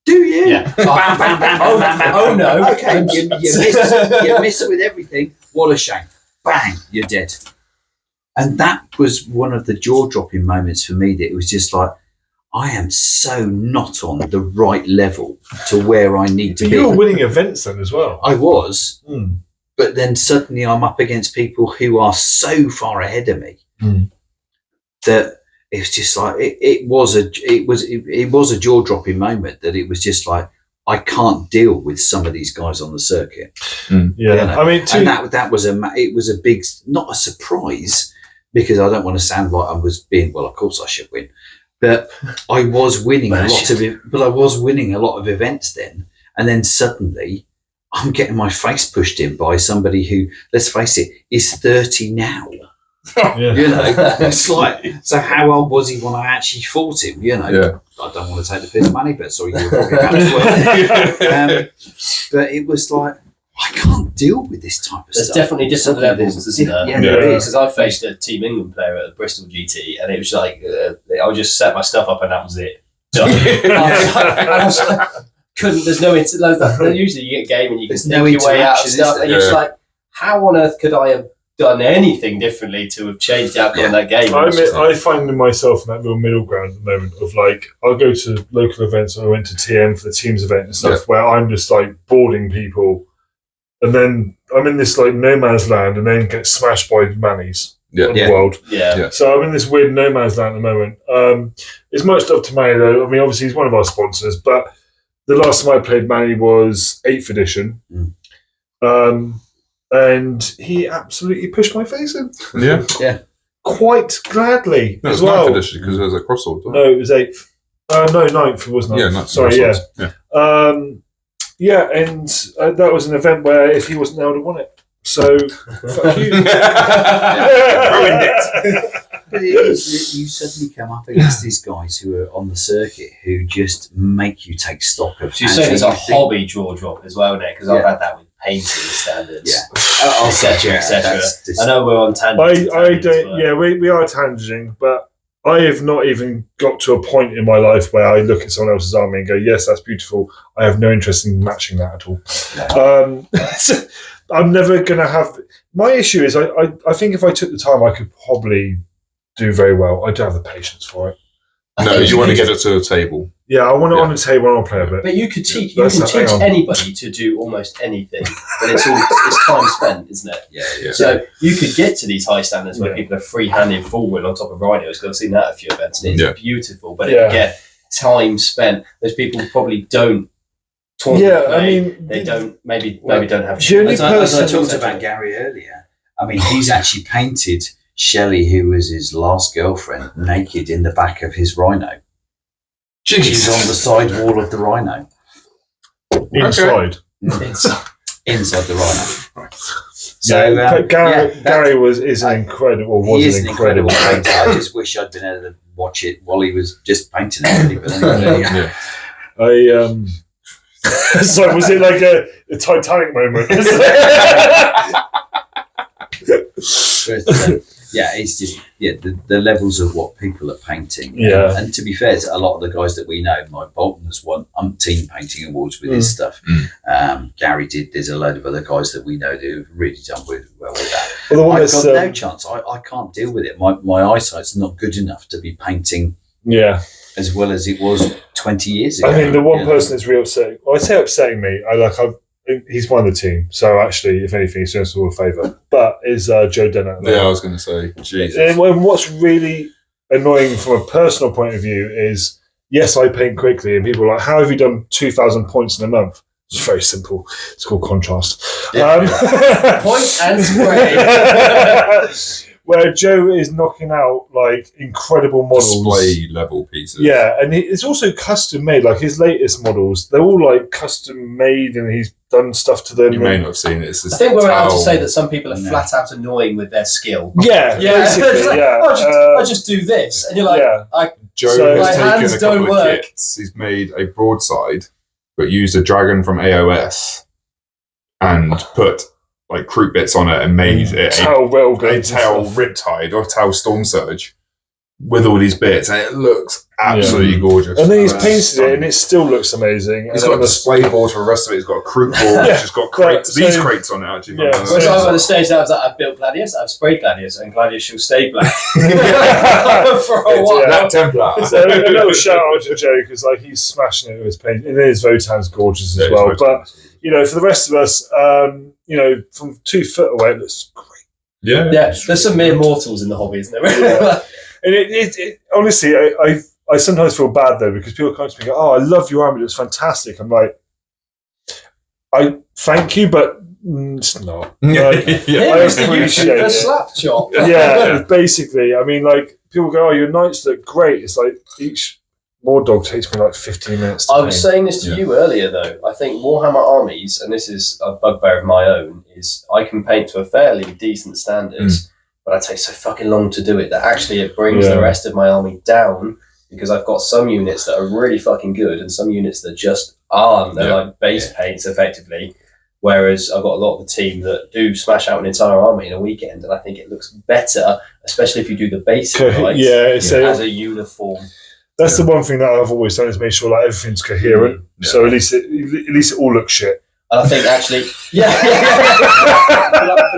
do you? Yeah. Bam, bam, bam, bam, bam, bam. Oh no. Okay, you miss with everything. What a shame. Bang, you're dead. And that was one of the jaw-dropping moments for me, that it was just like, I am so not on the right level to where I need to be. You were winning events then as well. I was, but then suddenly I'm up against people who are so far ahead of me that it's just like it was a jaw-dropping moment, that it was just like, I can't deal with some of these guys on the circuit. Yeah, you know? I mean, and that was it was a big, not a surprise, because I don't want to sound like I was being, well, of course I should win, but I was winning a lot of events then, and then suddenly I'm getting my face pushed in by somebody who, let's face it, is 30 now. You know, it's like, so how old was he when I actually fought him? You know, I don't want to take the piss, Manny, but sorry, you were probably about 12. But it was like, I can't deal with this type of There's stuff. There's definitely different levels, isn't there? Yeah, there is. Because I faced a Team England player at the Bristol GT, and it was like, I would just set my stuff up, and that was it. I was like, there's no usually you get a game and you can sneak your way out of stuff, and you're just like, how on earth could I have done anything differently to have changed the outcome of that game? I find myself in that real middle ground at the moment of like, I'll go to local events, or I went to TM for the teams event and stuff, where I'm just like boarding people, and then I'm in this like no man's land and then get smashed by Mannies. in the world. Yeah. So I'm in this weird no man's land at the moment. It's much love to Manny though. I mean, obviously he's one of our sponsors, but the last time I played Manny was 8th edition. And he absolutely pushed my face in. Yeah. Quite gladly No, as it's well. 9th edition because there's a crossword. No, it was 8th. No, 9th. It was 9th. Yeah, 9th. Sorry, yeah. Yeah. And that was an event where if he wasn't there, I would have won it. So, fuck you. Ruined it. But you suddenly come up against these guys who are on the circuit who just make you take stock of. So you're saying it's a hobby draw drop as well, Nick? Because I've had that with painting standards, etc. I know we're on tangents. I don't. Yeah, we are tanging, but I have not even got to a point in my life where I look at someone else's army and go, "Yes, that's beautiful." I have no interest in matching that at all. I'm never going to have. My issue is, I think if I took the time, I could probably do very well. I don't have the patience for it. No, you want to get it to a table. Yeah, I want it on the table and I'll play a bit. But you could teach. You can teach anybody to do almost anything, but it's time spent, isn't it? Yeah. So you could get to these high standards where people are free-handing forward on top of rhinos. Because I've seen that at a few events, and it's beautiful. But again, time spent. Those people probably don't. They don't. Maybe don't have. As I talked about Gary earlier, I mean, he's actually painted Shelley, who was his last girlfriend, naked in the back of his rhino. She's on the side wall of the rhino. Inside. Inside the rhino. So Gary is an incredible. He is an incredible painter. I just wish I'd been able to watch it while he was just painting it. But anyway, so was it like a Titanic moment? It's just the levels of what people are painting. And to be fair to a lot of the guys that we know, Mike Bolton has won umpteen painting awards with his stuff. Gary did. There's a load of other guys that we know who've really done well with that. Well, I've got no chance. I can't deal with it. My eyesight's not good enough to be painting. As well as it was 20 years ago. I mean, the one person that's really upsetting. Well, I say upsetting me. He's one of the team, so actually, if anything, he's doing us all a favour. But is Joe Dennett? Yeah, I was going to say, Jesus. And what's really annoying from a personal point of view is, yes, I paint quickly, and people are like, "How have you done 2,000 points in a month?" It's very simple. It's called contrast. Point and spray. Where Joe is knocking out like incredible models, display level pieces. Yeah, and it's also custom made. Like his latest models, they're all like custom made, and he's done stuff to them. You may not have seen it. I think we're allowed to say that some people are flat out annoying with their skill. Yeah. Basically, I just do this, and you're like, Joe has taken a couple of kits. He's made a broadside, but used a dragon from AOS, and put like croup bits on it and made it a tail Riptide or tail Storm Surge with all these bits, and it looks absolutely gorgeous. And then he's painted it, and it still looks amazing. He's got a display board for the rest of it. He's got a croup board, which has got these crates on it. Actually, so I'm at the stage now that I've built Gladius, I've sprayed Gladius, and Gladius shall stay black for a while. That Templar. So a little shout out to Joe because like he's smashing it with his paint. And his Votan's gorgeous as well, but. For the rest of us, from 2 foot away, it looks great. Yeah. There's some mere mortals in the hobby, isn't there? And it honestly, I sometimes feel bad though because people come to me and go, "Oh, I love your army; it's fantastic." I'm like, I thank you, but it's not. I appreciate the slap chop. Basically. I mean, like people go, "Oh, your knights look great." It's like each. Mordog takes me like 15 minutes. I was saying this to you earlier, though. I think Warhammer armies, and this is a bugbear of my own, is I can paint to a fairly decent standard, but I take so fucking long to do it that actually it brings the rest of my army down because I've got some units that are really fucking good and some units that just aren't. They're like base paints, effectively. Whereas I've got a lot of the team that do smash out an entire army in a weekend, and I think it looks better, especially if you do the basic as a uniform. That's the one thing that I've always done is make sure like everything's coherent. So at least it all looks shit. And I think actually, but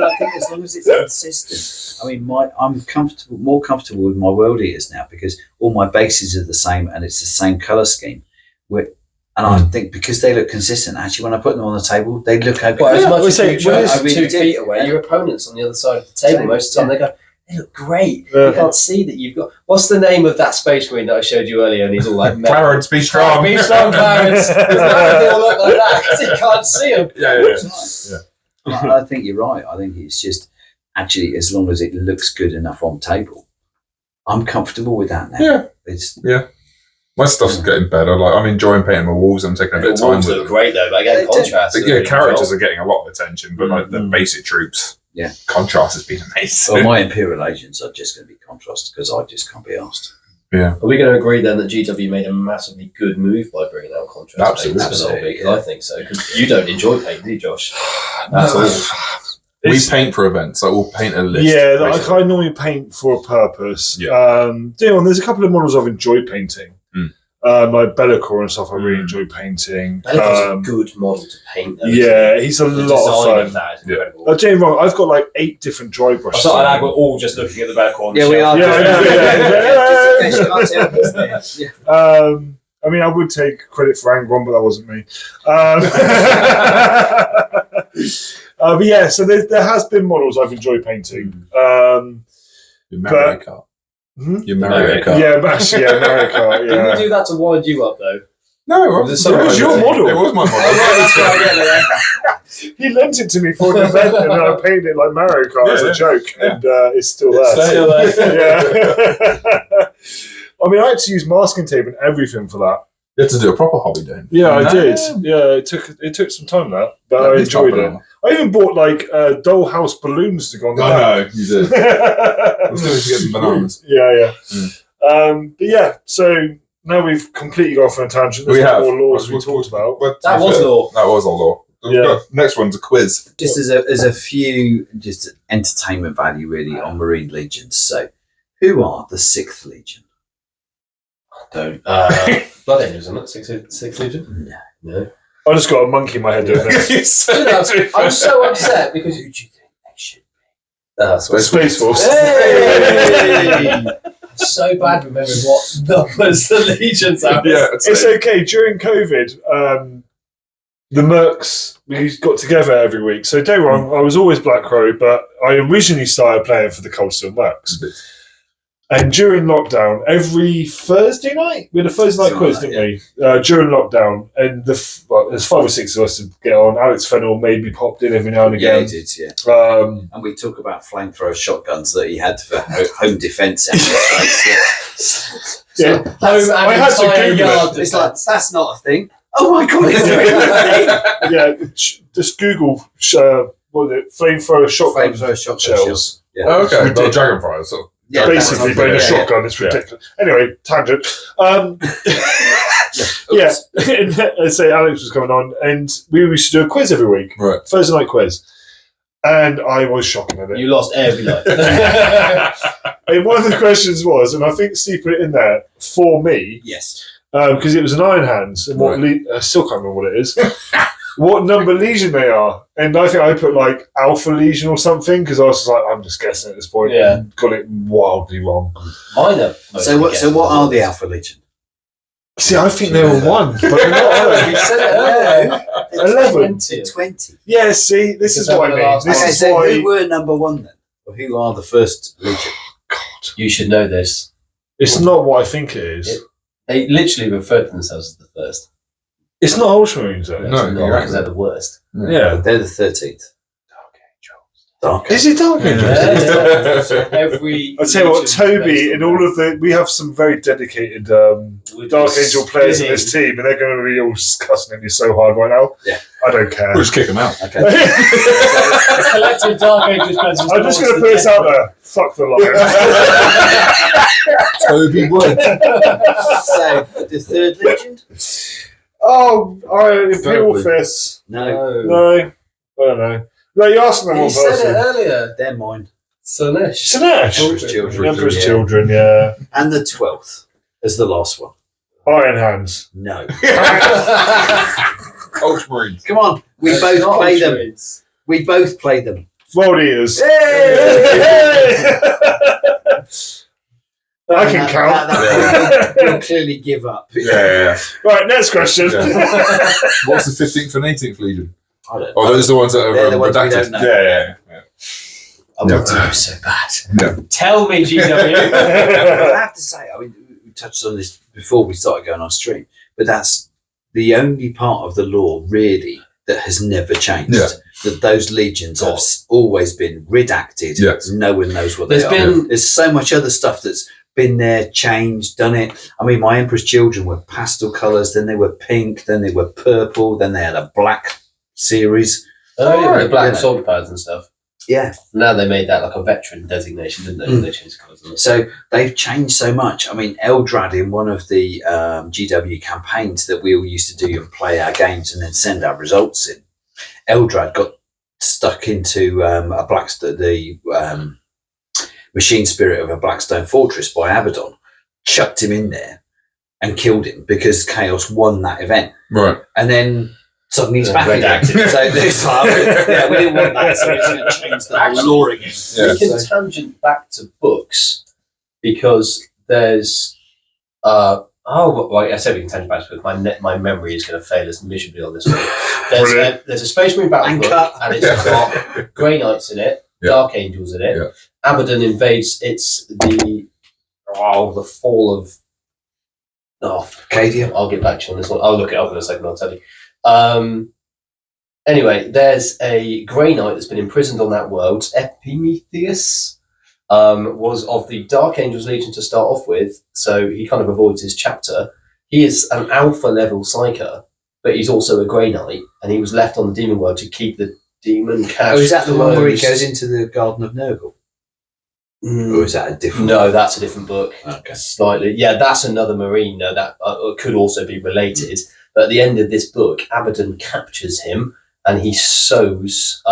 I think as long as it's consistent. I mean, I'm more comfortable with my World Eaters now because all my bases are the same and it's the same color scheme. And I think because they look consistent, actually, when I put them on the table, they look okay. Well, as much as 2 feet away, your opponent's on the other side of the table most of the time. They go, They look great. Yeah. You can't see that you've got. What's the name of that Space Marine that I showed you earlier? And he's all like, Clarence, be strong. Be strong, Clarence. There's none of them all look like that because you can't see them. I think you're right. I think it's just actually as long as it looks good enough on table, I'm comfortable with that now. Yeah. It's My stuff's getting better. Like I'm enjoying painting my walls. I'm taking a bit of time with look them. great though, but again, contrast. But, characters are getting a lot of attention, but like the basic troops, contrast has been amazing. well, my Imperial agents are just going to be contrast because I just can't be asked. Yeah. Are we going to agree then that GW made a massively good move by bringing out contrast? Absolutely. Because I think so. Because you don't enjoy paint, do you, Josh? That's all. We paint for events, so we'll paint a list. Yeah, like I normally paint for a purpose. Yeah. There's a couple of models I've enjoyed painting. Like Bellicor and stuff, I really enjoy painting. Bellicor's a good model to paint, though. Yeah, he's a lot of fun. Of that is incredible. I'll tell you wrong, I've got like 8 different dry brushes. I thought we're all just looking at the Bellicor on the Yeah, we shelf. are. I mean, I would take credit for Angron, but that wasn't me. But yeah, so there has been models I've enjoyed painting. Your Mario Kart. Your Mario Kart. Yeah, actually, Mario Kart. Didn't we do that to wind you up, though? No, it was your model. It was my model. He lent it to me for an event, and then I painted it like Mario Kart as a joke, and it's still there. Yeah. I mean, I had to use masking tape and everything for that. You had to do a proper hobby day. Yeah, I did. Yeah, it took some time but I enjoyed it. I even bought like dollhouse balloons to go on the back. I know, you did. I was going to get some bananas. Yeah. But yeah, so now we've completely gone off on a tangent. There's more laws we talked about. But that was law. That was our law. Yeah. Next one's a quiz. Just as a few just entertainment value really on Marine Legions. So, who are the 6th Legion? Don't. Blood Angels, isn't it? Sixth Legion? No. I just got a monkey in my head doing this. I'm so upset because who do you think they should be? Space Force. Hey! I'm so bad remembering what numbers the Legions are. Yeah, it's okay. During COVID, the Mercs, we got together every week. So don't get me wrong, I was always Black Crow, but I originally started playing for the Coldstone Mercs. And during lockdown, every Thursday night, we had a Thursday night quiz, didn't we? During lockdown, and there's 5 or 6 of us to get on. Alex Fennell maybe popped in every now and again. Yeah, he did, yeah. And we talk about flamethrower shotguns that he had for home defence. Yeah, I had to Google it. It's like, that's not a thing. Oh my God, it's a real thing. Yeah, just Google, what was it, flamethrower shotgun shells. Yeah. Oh, okay, like Dragonfire, so. Yeah, basically, but in a shotgun, it's ridiculous. Anyway, tangent. Yeah, and say Alex was coming on, and we used to do a quiz every week, Right. Thursday night quiz, and I was shocking at it. You lost every night. And one of the questions was, and I think Steve put it in there for me, Yes. because it was an Iron Hands, and I still can't remember what it is. What number Legion they are, and I think I put like Alpha Legion or something because I was just like, I'm just guessing at this point. Yeah. And got it wildly wrong. Mine are. So what are the Alpha Legion? See, I think they were 1, but they're not, are they? You said it earlier. 11. 20. Yeah, see, this is what I mean. This Okay, is so why. who were number 1 then? Or who are the first Legion? God, You should know this. it's not what I think it is. They literally refer to themselves as the first. It's not Ultramarines, though. No, It's not, because they're the worst. Yeah. They're the 13th. Dark Is it Dark Angels? Yeah. Every. I'll tell you what, Legion's Toby based and on all of we have some very dedicated Dark Angel players in this team, and they're going to be all cussing at me so hard right now. Yeah. I don't care. We'll just kick them out. Okay. The collective Dark Angels players. I'm just going to put this out there. Fuck the Lions. Toby Wood. So, the 3rd Legion? Oh, Imperial Fists. No. No, I don't know. No, you asked them You one said it person. earlier. They're mine. Slanesh. Slanesh. Emperor's Children. Emperor's Yeah. Children, yeah. And the 12th as the last one. Iron Hands. No. Ultramarines. Come on. We both play them. We both play them. World Eaters. Hey! I can count. You'll clearly give up. Yeah. Right, next question. Yeah. What's the 15th and 18th Legion? I don't know. Oh, those are the ones that are They're the ones we redacted. don't know. Yeah. I want to know so bad. No. Tell me, GW. But I have to say, I mean, we touched on this before we started going on stream, but that's the only part of the lore really that has never changed. Yeah. That those legions have always been redacted. Yes. No one knows what they are. There's so much other stuff that's been there, changed, done it. I mean, my Emperor's Children were pastel colours, then they were pink, then they were purple, then they had a black series. The black shoulder pads and stuff. Yeah. Now they made that like a veteran designation, didn't they? They changed colours on it. So they've changed so much. I mean, Eldrad in one of the GW campaigns that we all used to do and play our games and then send our results in, Eldrad got stuck into the machine spirit of a Blackstone Fortress by Abaddon, chucked him in there and killed him because Chaos won that event. Right. And then suddenly he's back again. So this time, we didn't want that, so it's going to change the whole lore again. Yeah. We can tangent back to books because there's I said we can tangent back to books. My memory is going to fail us miserably on this one. There's a Space Marine battle book, and it's got Grey Knights in it, Dark Angels in it. Abaddon invades. It's the fall of. Arcadia. I'll get back to you on this one. I'll look it up in a second. I'll tell you. Anyway, there's a Grey Knight that's been imprisoned on that world. Epimetheus was of the Dark Angels Legion to start off with, so he kind of avoids his chapter. He is an alpha level psyker, but he's also a Grey Knight, and he was left on the demon world to keep the demon cash. Oh, is that the one where he closed. goes into the Garden of Nurgle? Or is that a different? No, that's a different book. Okay. Slightly, yeah, that's another Marine. No, that could also be related. But at the end of this book, Abaddon captures him, and he sews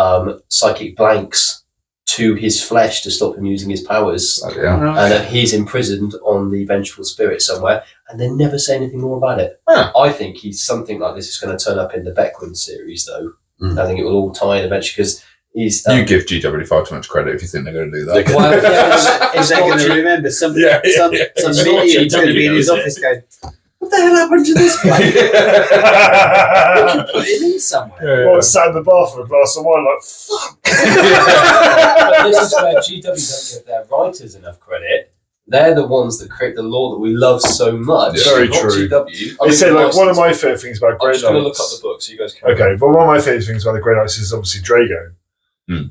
psychic blanks to his flesh to stop him using his powers. Oh, yeah. And then he's imprisoned on the Vengeful Spirit somewhere, and they never say anything more about it. Huh. I think something like this is going to turn up in the Beckwin series, though. I think it will all tie in eventually because he's. You give GW far too much credit if you think they're going to do that. Well, yeah, Is they going to remember some Yeah. minion's going to be in his office going, what the hell happened to this place? We can put him in somewhere. Well, sat in the bar for a glass of wine, like, fuck. But this is where GW don't give their writers enough credit. They're the ones that create the lore that we love so much. Yeah. Very not true. GW. They say, like, one of my favourite things about I'm Grey just going to look Knights. up the book so you guys can. Okay, but one of my favourite things about the Grey Knights is obviously Drago.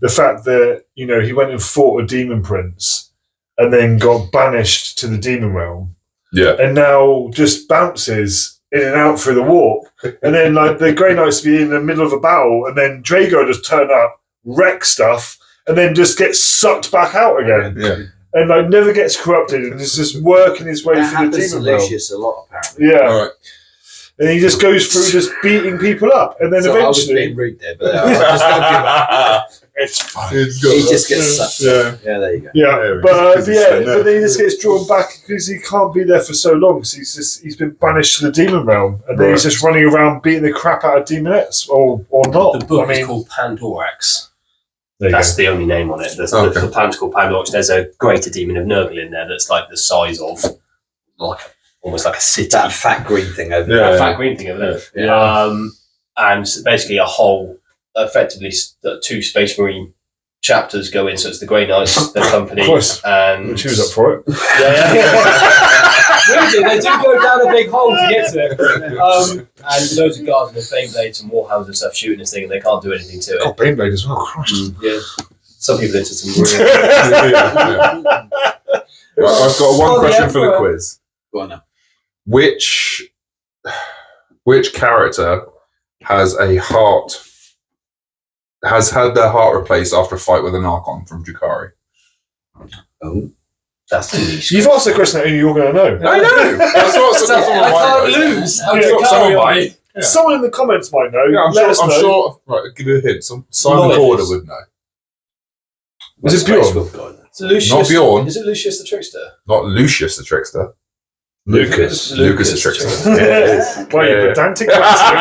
The fact that, he went and fought a demon prince and then got banished to the demon realm. Yeah. And now just bounces in and out through the warp. And then like the Grey Knights be in the middle of a battle and then Drago just turn up, wreck stuff, and then just gets sucked back out again. Yeah. And like never gets corrupted and is just working his way That through the happens to demon realm. Lucius a lot, apparently. Yeah. All right. And he just goes through just beating people up. And then So I was eventually being rude there, but I'm just going to give up. it's fine. He just gets sucked Yeah. up. Yeah, there you go. Yeah, Yeah, but because he's staying there. but then he just gets drawn back because he can't be there for so long. So he's been banished to the demon realm, and then he's Right. just running around beating the crap out of demonettes, or not. The book I mean, is called Pandorax. there you That's go. the only name on it. There's Okay. the planet's called Pandorax. There's a greater demon of Nurgle in there that's like the size of almost like a city. That fat green thing over Yeah. there. That fat green thing over there. Yeah. And basically a whole, effectively, two Space Marine chapters go in. So it's the Grey Knights, the company, Of course. and She was up for it. Really, they do go down a big hole to get to it. And loads of guards with flame blades and warhounds and stuff shooting this thing, and they can't do anything to it. God, Baneblade as well. Christ. Yeah, some people into some. Right, I've got one question for the quiz. Go on now. Which character has a heart? Has had their heart replaced after a fight with an Archon from Drukhari? Oh. That's the niche. You've asked a question that only you're going to know. I know. That's what I can't lose. How Yeah, do someone you might. Yeah. Someone in the comments might know. Yeah, Let us I'm know. sure. Right, give you a hint. Simon Lloyd Corder is. would know. Was it Bjorn? It's Lucius. Not Bjorn. Is it Lucius the Trickster? Not Lucius the Trickster. Lucas. Lucas the Trickster. Why, you Yeah. pedantic bastard.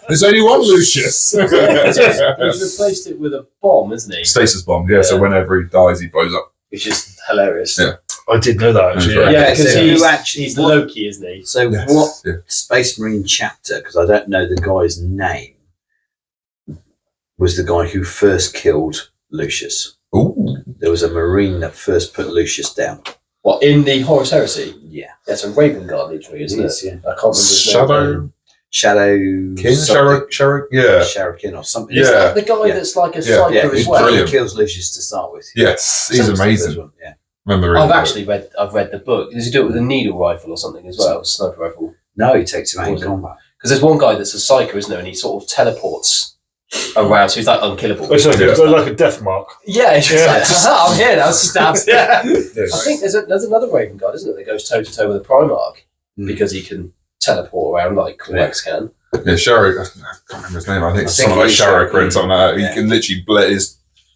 There's only one Lucius. He's replaced it with a bomb, isn't he? Stasis bomb. Yeah. So Yeah. whenever he dies, he blows up. Which is hilarious. Yeah. I did know that, actually. That's right. Yeah, because So he's Loki, isn't he? So Yes. what Yeah. Space Marine chapter, because I don't know the guy's name, was the guy who first killed Lucius. Ooh. There was a Marine that first put Lucius down. What, in the Horus Heresy? Yeah. That's a Raven Guard literally, isn't it? Yeah. I can't remember his name. Shadow King, Sharak, yeah. Sharakin or something. Yeah. Is that the guy that's like a psyker Yeah, as he's well? brilliant. He kills Lucius to start with. Yes, he's So it's the first amazing. one, yeah. Remember I've read the book. Does he do it with a needle rifle or something as well? A sniper rifle? No, he takes him out in Was it? combat. Because there's one guy that's a psyker, isn't there? And he sort of teleports around, so he's like unkillable. It's like a death mark. Yeah, he's just like, haha, I'm here now, stabs. Yeah. Yeah. I think there's another Raven Guard, isn't there, that goes toe to toe with a Primarch because he can teleport around like Corvex can. Yeah, Sharak, I can't remember his name. I think it's I think something like it is Sharak Sharak, or something like that. yeah. He can literally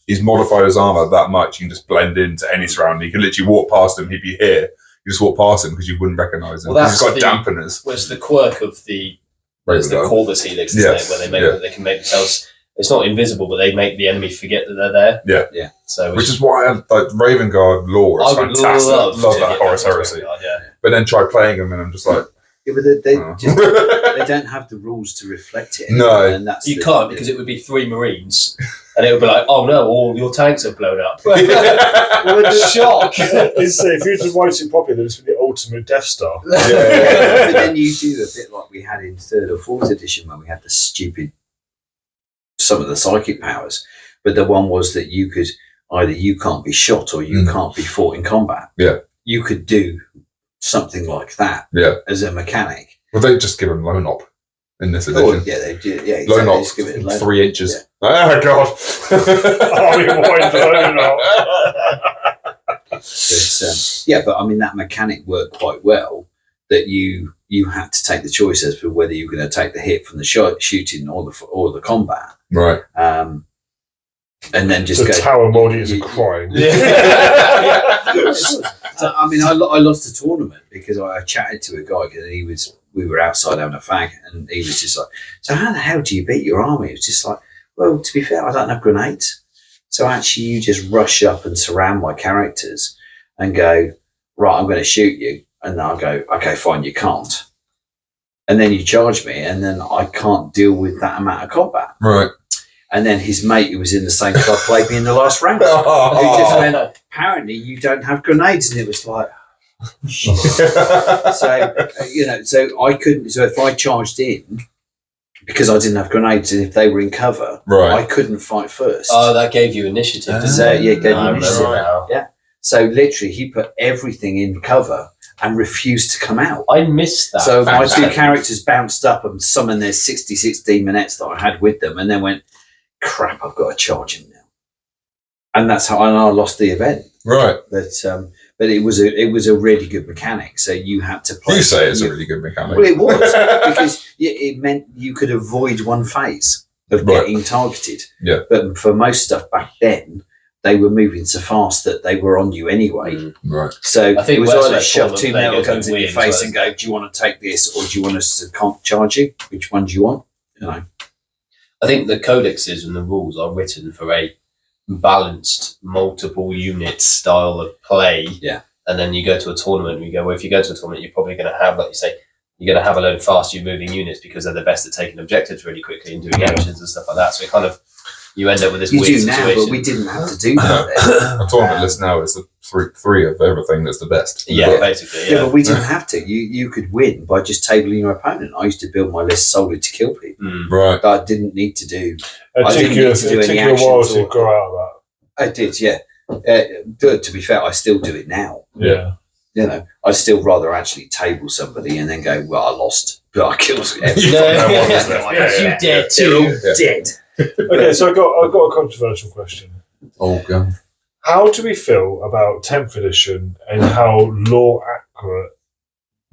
he's modified his armor that much, you can just blend into any surrounding. You can literally walk past him, he'd be here. You just walk past him because you wouldn't recognise him. Well, He's got dampeners. Was the quirk of the Raven Guard. Corvus Helix, isn't Yes, it? Where they can make themselves. It's not invisible, but they make the enemy forget that they're there. Yeah. Yeah. So Which is why Raven Guard lore is I would fantastic. love Love to that get Horus Raven Heresy. Guard, yeah. But then try playing them and I'm just like, Yeah, but they oh. just they don't have the rules to reflect it. No. And that's You can't because it would be 3 Marines, and it would be like, oh no, all your tanks have blown up. What a shock! If you were to write it properly, then it's the ultimate Death Star. But then you do a bit like we had in 3rd or 4th edition when we had the stupid some of the psychic powers, but the one was that you could either you can't be shot or you can't be fought in combat. Yeah. You could do something like that as a mechanic. Well, they just give him lone op in this edition. Oh, yeah, they do. Yeah, exactly. Lone op, Just give it a lone 3 op. inches. Yeah. Oh, God. Army wide lone op. But I mean that mechanic worked quite well. That you had to take the choice as for whether you're going to take the hit from the shooting or the combat, Right. and then just The go. Tower Modi is crying. So, I mean, I lost a tournament because I chatted to a guy and we were outside having a fag, and he was just like, "So how the hell do you beat your army?" It was just like, "Well, to be fair, I don't have grenades, so actually you just rush up and surround my characters and go, right, I'm going to shoot you." And then I'll go, okay, fine, you can't. And then you charge me, and then I can't deal with that amount of combat. Right. And then his mate, who was in the same club, played me in the last round. Who just went, apparently you don't have grenades. And it was like, shit. So I couldn't, so if I charged in, because I didn't have grenades, and if they were in cover, Right. I couldn't fight first. Oh, that gave you initiative. didn't So, it? yeah, it gave I me remember initiative. now. Yeah. So literally, he put everything in cover and refused to come out. I missed that. So my Fantastic. 2 characters bounced up and summoned their 66 demonettes that I had with them, and then went, crap, I've got to charge him now. And that's how I lost the event. Right. But it was a really good mechanic. So you had to play. You say it's a really good mechanic. Well, it was because it meant you could avoid one phase of getting targeted. Yeah. But for most stuff back then, they were moving so fast that they were on you anyway. Right. So I think it was West either West shove tournament 2 they metal go guns in your weird as face well. and go, do you want to take this, or do you want us to charge you? Which one do you want? You know. I think the codexes and the rules are written for a balanced, multiple unit style of play. Yeah. And then you go to a tournament and you go, well, if you go to a tournament, you're probably going to have, like you say, you're going to have a load of fast moving units because they're the best at taking objectives really quickly and doing actions and stuff like that. So it kind of, you end up with this You weird do now, situation. but we didn't have to do that then. A tournament list now is the three of everything that's the best. Yeah, basically. Yeah, Yeah. but we didn't have to. You could win by just tabling your opponent. I used to build my list solely to kill people. Right. I didn't need to do. It I took didn't you need to do any a while actions to or- grow out of I did, yeah. To be fair, I still do it now. that. Yeah. You know, I still rather actually table somebody and then go, well, I lost, but I killed everyone. You did too. Dead. Okay, so I've got a controversial question. Oh, God. How do we feel about 10th edition and how law accurate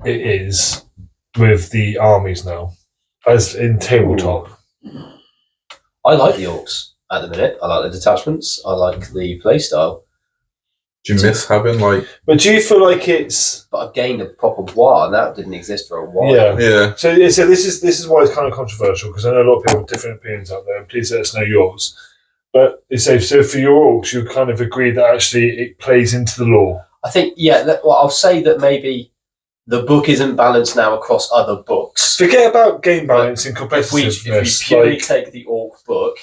it is with the armies now, as in tabletop? I like the orcs at the minute. I like the detachments. I like the play style. Do you miss having, like... But do you feel like it's... But I've gained a proper war, and that didn't exist for a while. Yeah. Yeah. So this is why it's kind of controversial, because I know a lot of people have different opinions out there, and please let us know yours. But so for your orcs, you kind of agree that actually it plays into the law. I think, well, I'll say that maybe the book isn't balanced now across other books. Forget about game balance and If we competitiveness. purely take the orc book,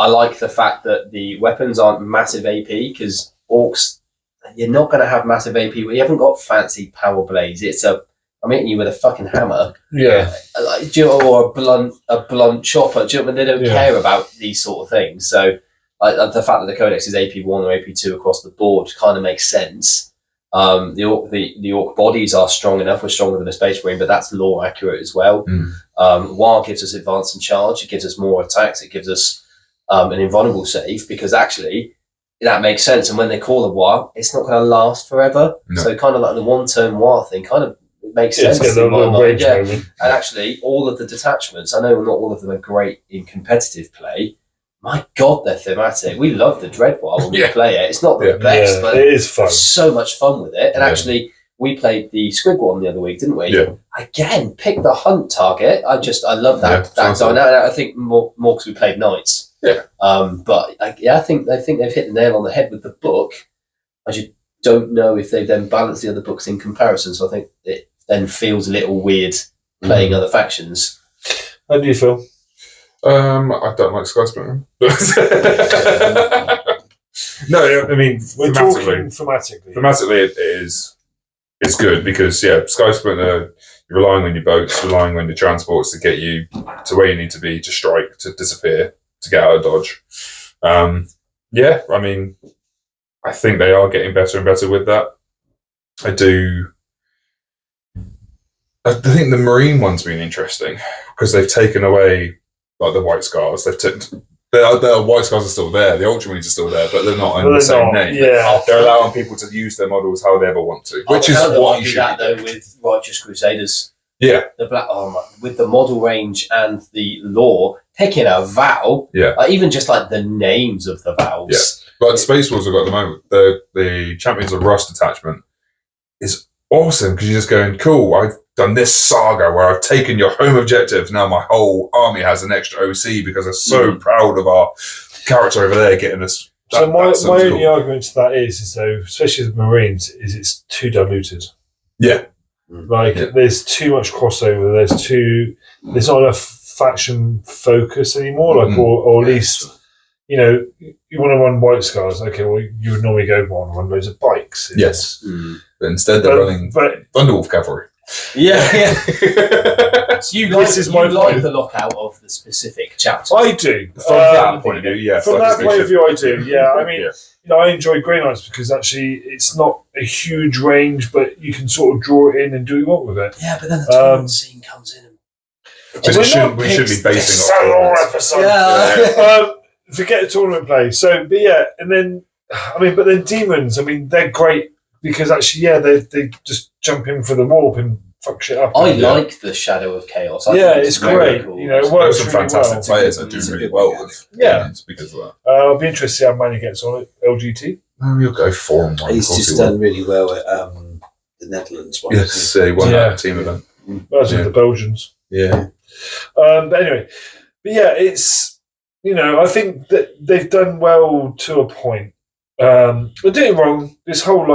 I like the fact that the weapons aren't massive AP, because orcs, you're not going to have massive AP. You haven't got fancy power blades. I'm hitting you with a fucking hammer. Yeah. Or a blunt chopper. They don't care about these sort of things. So the fact that the Codex is AP1 or AP2 across the board kind of makes sense. The orc bodies are strong enough. We're stronger than a Space Marine, but that's lore accurate as well. War gives us advance and charge. It gives us more attacks. It gives us an invulnerable save, because actually that makes sense. And when they call a war, it's not going to last forever. No. So kind of like the one-turn war thing kind of makes sense in my mind. Yeah. And actually, all of the detachments, I know not all of them are great in competitive play. My God, they're thematic. We love the Dread War when we play it. It's not the best, but it is fun. So much fun with it. And actually, we played the Squig one the other week, didn't we? Yeah. Again, pick the hunt target. I love that dynamic. I think more because we played Knights. Yeah. But I think they've hit the nail on the head with the book. I just don't know if they've then balanced the other books in comparison. So I think it then feels a little weird playing other factions. How do you feel? I don't like Skysplitter. No, I mean, we're talking thematically. Thematically, it's good because Skysplitter, you're relying on your boats, relying on your transports to get you to where you need to be, to strike, to disappear, to get out of dodge. I mean, I think they are getting better and better with that. I think the Marine one's been interesting because they've taken away like the White Scars. The White Scars are still there. The Ultramarines are still there, but they're not under the same name. Yeah. They're allowing people to use their models how they ever want to, which is what you should do that though with Righteous Crusaders. Yeah. The black with the model range and the lore, picking a Val. Yeah. Even just like the names of the Vals. Yeah. But the Space Wars I've got at the moment, the Champions of Rust attachment is awesome because you're just going, cool, I've done this saga where I've taken your home objective. Now my whole army has an extra OC because I'm so proud of our character over there getting us. So my only argument to that is though, especially with Marines, is it's too diluted. Yeah. There's too much crossover. There's not enough faction focus anymore. Or at least, you want to run White Scars. Okay, well, you would normally go on run loads of bikes. Yes. But instead they're running Thunderwolf Cavalry. Yeah. So you like the lockout of the specific chapter? I do. From that point of view, yes. From that point of view, I do. Yeah, I mean, I enjoy Grey Knights because actually it's not a huge range, but you can sort of draw it in and do what you want with it. Yeah, but then the tournament scene comes in. We should be basing on forget the tournament play. So, but yeah, and then but then demons. I mean, they're great because actually, they just jump in for the warp and fuck shit up. I like the Shadow of Chaos. I think it's great. Cool. It works some fantastic players that do really well with. Yeah, it's because of that. I'll be interested to see how Manny gets on it. LGT. Oh, he'll go 4-1. He's just done really well at the Netherlands one. Yes, he won that team event. That's with the Belgians. Yeah. But anyway, it's I think that they've done well to a point. They're doing it wrong. This whole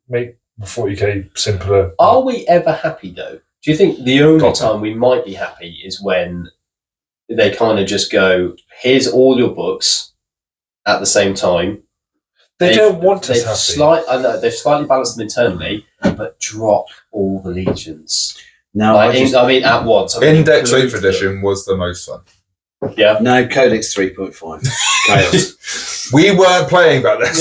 make 40k simpler. Are we ever happy though? Do you think the only time we might be happy is when they kind of just go, "Here's all your books," at the same time? They don't want us happy. I know they've slightly balanced them internally, but drop all the legions. No, I mean at once. Index 8th edition was the most fun. Yeah. No, Codex 3.5. Chaos. We weren't playing back then.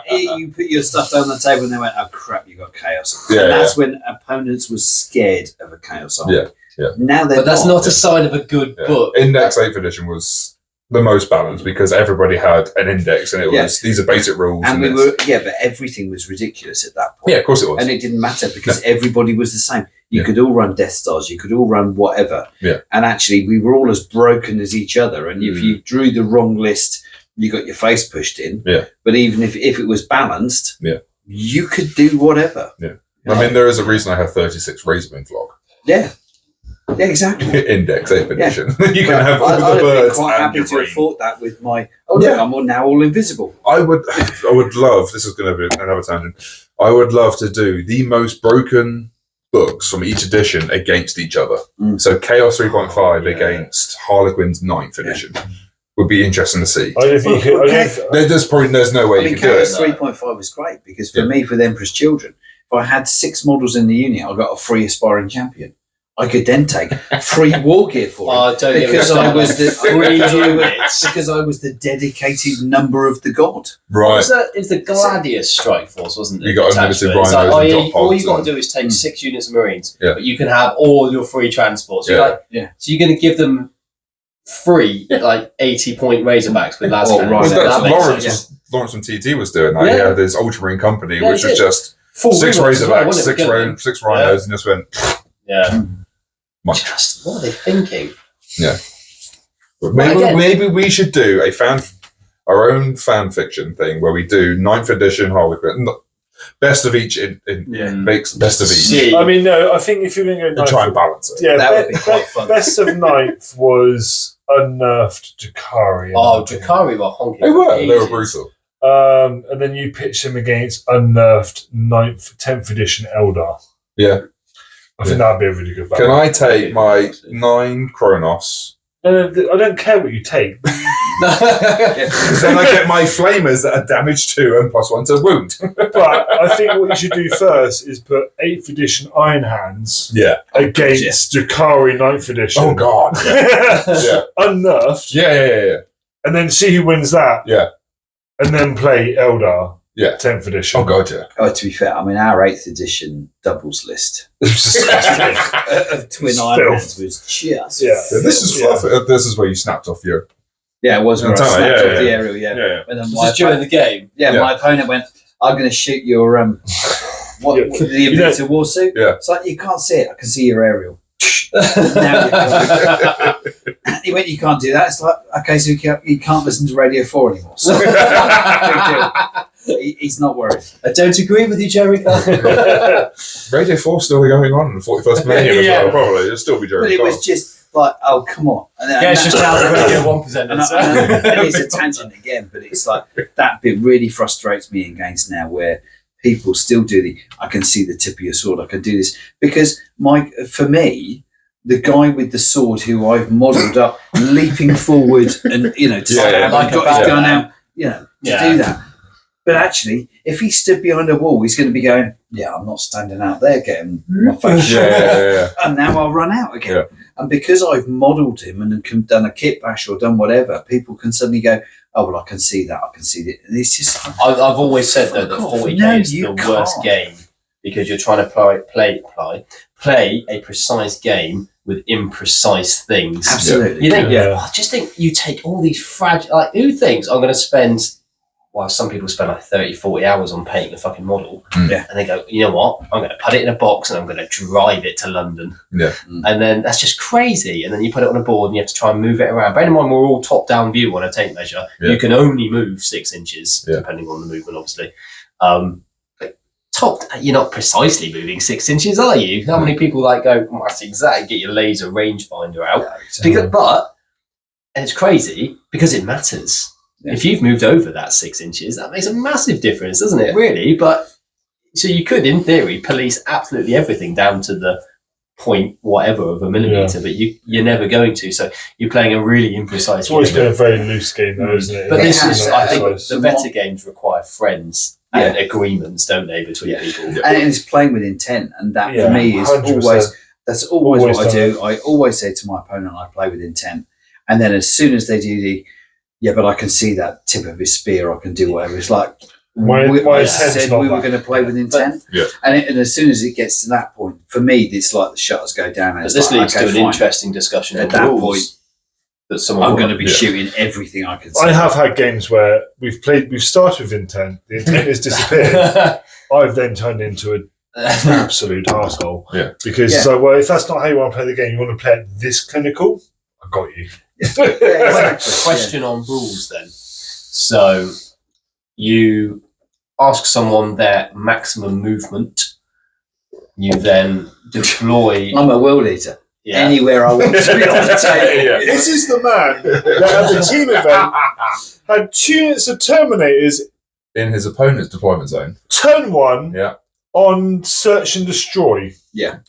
You put your stuff down the table and they went, "Oh crap, you got chaos." Yeah, and that's when opponents were scared of a chaos army. Yeah. Now but that's not a sign of a good book. Index 8th edition was the most balanced because everybody had an index and it was these are basic rules. And but everything was ridiculous at that point. Yeah, of course it was. And it didn't matter because everybody was the same. You could all run Death Stars, you could all run whatever. Yeah. And actually we were all as broken as each other. And if you drew the wrong list, you got your face pushed in. Yeah. But even if it was balanced, you could do whatever. Yeah. I mean, there is a reason I have 36 Razorwing Flock. Yeah. Yeah, exactly. Index 8th edition. You can have all the birds quite and happy your to green. have fought that with my. I'm now all invisible. I would love. This is going to be another tangent. I would love to do the most broken books from each edition against each other. Mm. So Chaos 3.5 yeah. against Harlequin's 9th edition would be interesting to see. I don't think you could. There's no way you could do it. Chaos 3.5 was great because for me, for the Emperor's Children, if I had 6 models in the unit, I got a free aspiring champion. I could then take free war gear for him because I was the dedicated number of the god. Right. It was the Gladius Strike Force, wasn't it? You got unlimited rhinos like, and drop all pods you got to and- do is take 6 units of Marines, Yeah. but you can have all your free transports. So, Yeah. so you're going to give them free, 80-point Razorbacks with las Oh, right. Well, that's makes what sense. Lawrence from TT was doing that. Yeah. He had this Ultramarine company, Yeah, which he was did. just Full 6 reloads as well, Razorbacks, wasn't it? 6 rhinos, and just went. Yeah. Much. Just, what are they thinking? Yeah. But Well, again- maybe we should do our own fan fiction thing where we do 9th edition Harlequin, best of each makes best of each, See. I mean, no. I think if you're going to go and try and balance it. yeah, That would be quite fun. Best of ninth was unnerfed Drakari. Oh, Drakari were honking. They were ages. brutal. And then you pitched him against unnerved 10th edition Eldar. Yeah. I think that'd be a really good battle. Can I take my 9 Kronos? No, I don't care what you take. Because then I get my flamers that are damage 2 and +1 to wound. But I think what you should do first is put 8th edition Iron Hands Yeah. against Drakari 9th edition. Oh God. Yeah. Unnerved. Yeah. And then see who wins that. Yeah. And then play Eldar. Yeah. 10th edition. Oh God, yeah. Oh, to be fair, I mean, our 8th edition doubles list of Twin It's Islands was just... Yeah. This is fluff. This is where you snapped off your. Yeah, it was where I Antenna, snapped yeah, off the yeah. aerial, yeah. Yeah. And then Was my this during the game? my opponent went, I'm going to shoot your Yeah. the Invincible war suit. Yeah. It's like, you can't see it. I can see your aerial. Now he went, you can't do that. It's like, okay, so you can't listen to Radio 4 anymore. So, big deal. He's not worried. I don't agree with you, Jerry. Radio 4 still going on in the 41st millennium as Yeah. well, probably. It'll still be But Jeremy it was Cole. just like, oh, come on. And Yeah, it's just how the Radio 1 and presenters. and it's a tangent again, but it's like that bit really frustrates me in games now where people still do I can see the tip of your sword, I can do this. Because for me, the guy with the sword who I've modelled up, leaping forward and, to Yeah, stab, like got a his gun Batman. out, to do that. But actually, if he stood behind a wall, he's going to be going, yeah, I'm not standing out there getting my face shot off. Yeah. And now I'll run out again. Yeah. And because I've modelled him and done a kit bash or done whatever, people can suddenly go, oh, well, I can see that. I can see that. And it's just... I've always said that 40k No, is you the can't. worst game because you're trying to play a precise game with imprecise things. Absolutely. You think, Yeah. I just think you take all these fragile, who thinks I'm going to spend, well, some people spend 30, 40 hours on painting a fucking model. Yeah. And they go, you know what? I'm going to put it in a box and I'm going to drive it to London. Yeah. And then that's just crazy. And then you put it on a board and you have to try and move it around. Bear in mind, we're all top-down view on a tape measure. Yeah. You can only move 6 inches, Yeah. depending on the movement, obviously. You're not precisely moving 6 inches, are you? How many people go, oh, that's exactly, get your laser rangefinder out. And it's crazy because it matters. Yeah. If you've moved over that 6 inches, that makes a massive difference, doesn't it? Yeah. Really? But so you could, in theory, police absolutely everything down to the point whatever of a millimeter, but you're never going to. So you're playing a really imprecise It's always game. been a very loose game, though, isn't it? But It this has, is, yeah. I think, Precise. the better games require friends and agreements, don't they, between people? And it's playing with intent. And that, Yeah, for me, is 100%. that's always Always what I done do. I always say to my opponent, I play with intent. And then as soon as they do but I can see that tip of his spear, I can do whatever. It's like, My I intent's said not we were that. going to play with intent. Yeah. And as soon as it gets to that point, for me, it's like the shutters go down. And But it's this like, leads okay, to an fine. interesting discussion At on that rules point, that someone I'm will- going to be Yeah. shooting everything I can see. I have had games where we've started with intent, the intent has disappeared. I've then turned into an absolute arsehole. Yeah. Because it's like, well, if that's not how you want to play the game, you want to play it this clinical, I got you. Question on rules then. So you ask someone their maximum movement. You then deploy. I'm a world eater. Anywhere I want to be on the table. This is the man that at the team event had 2 units of Terminators In his opponent's deployment zone. turn 1 Yeah. on search and destroy. Yeah.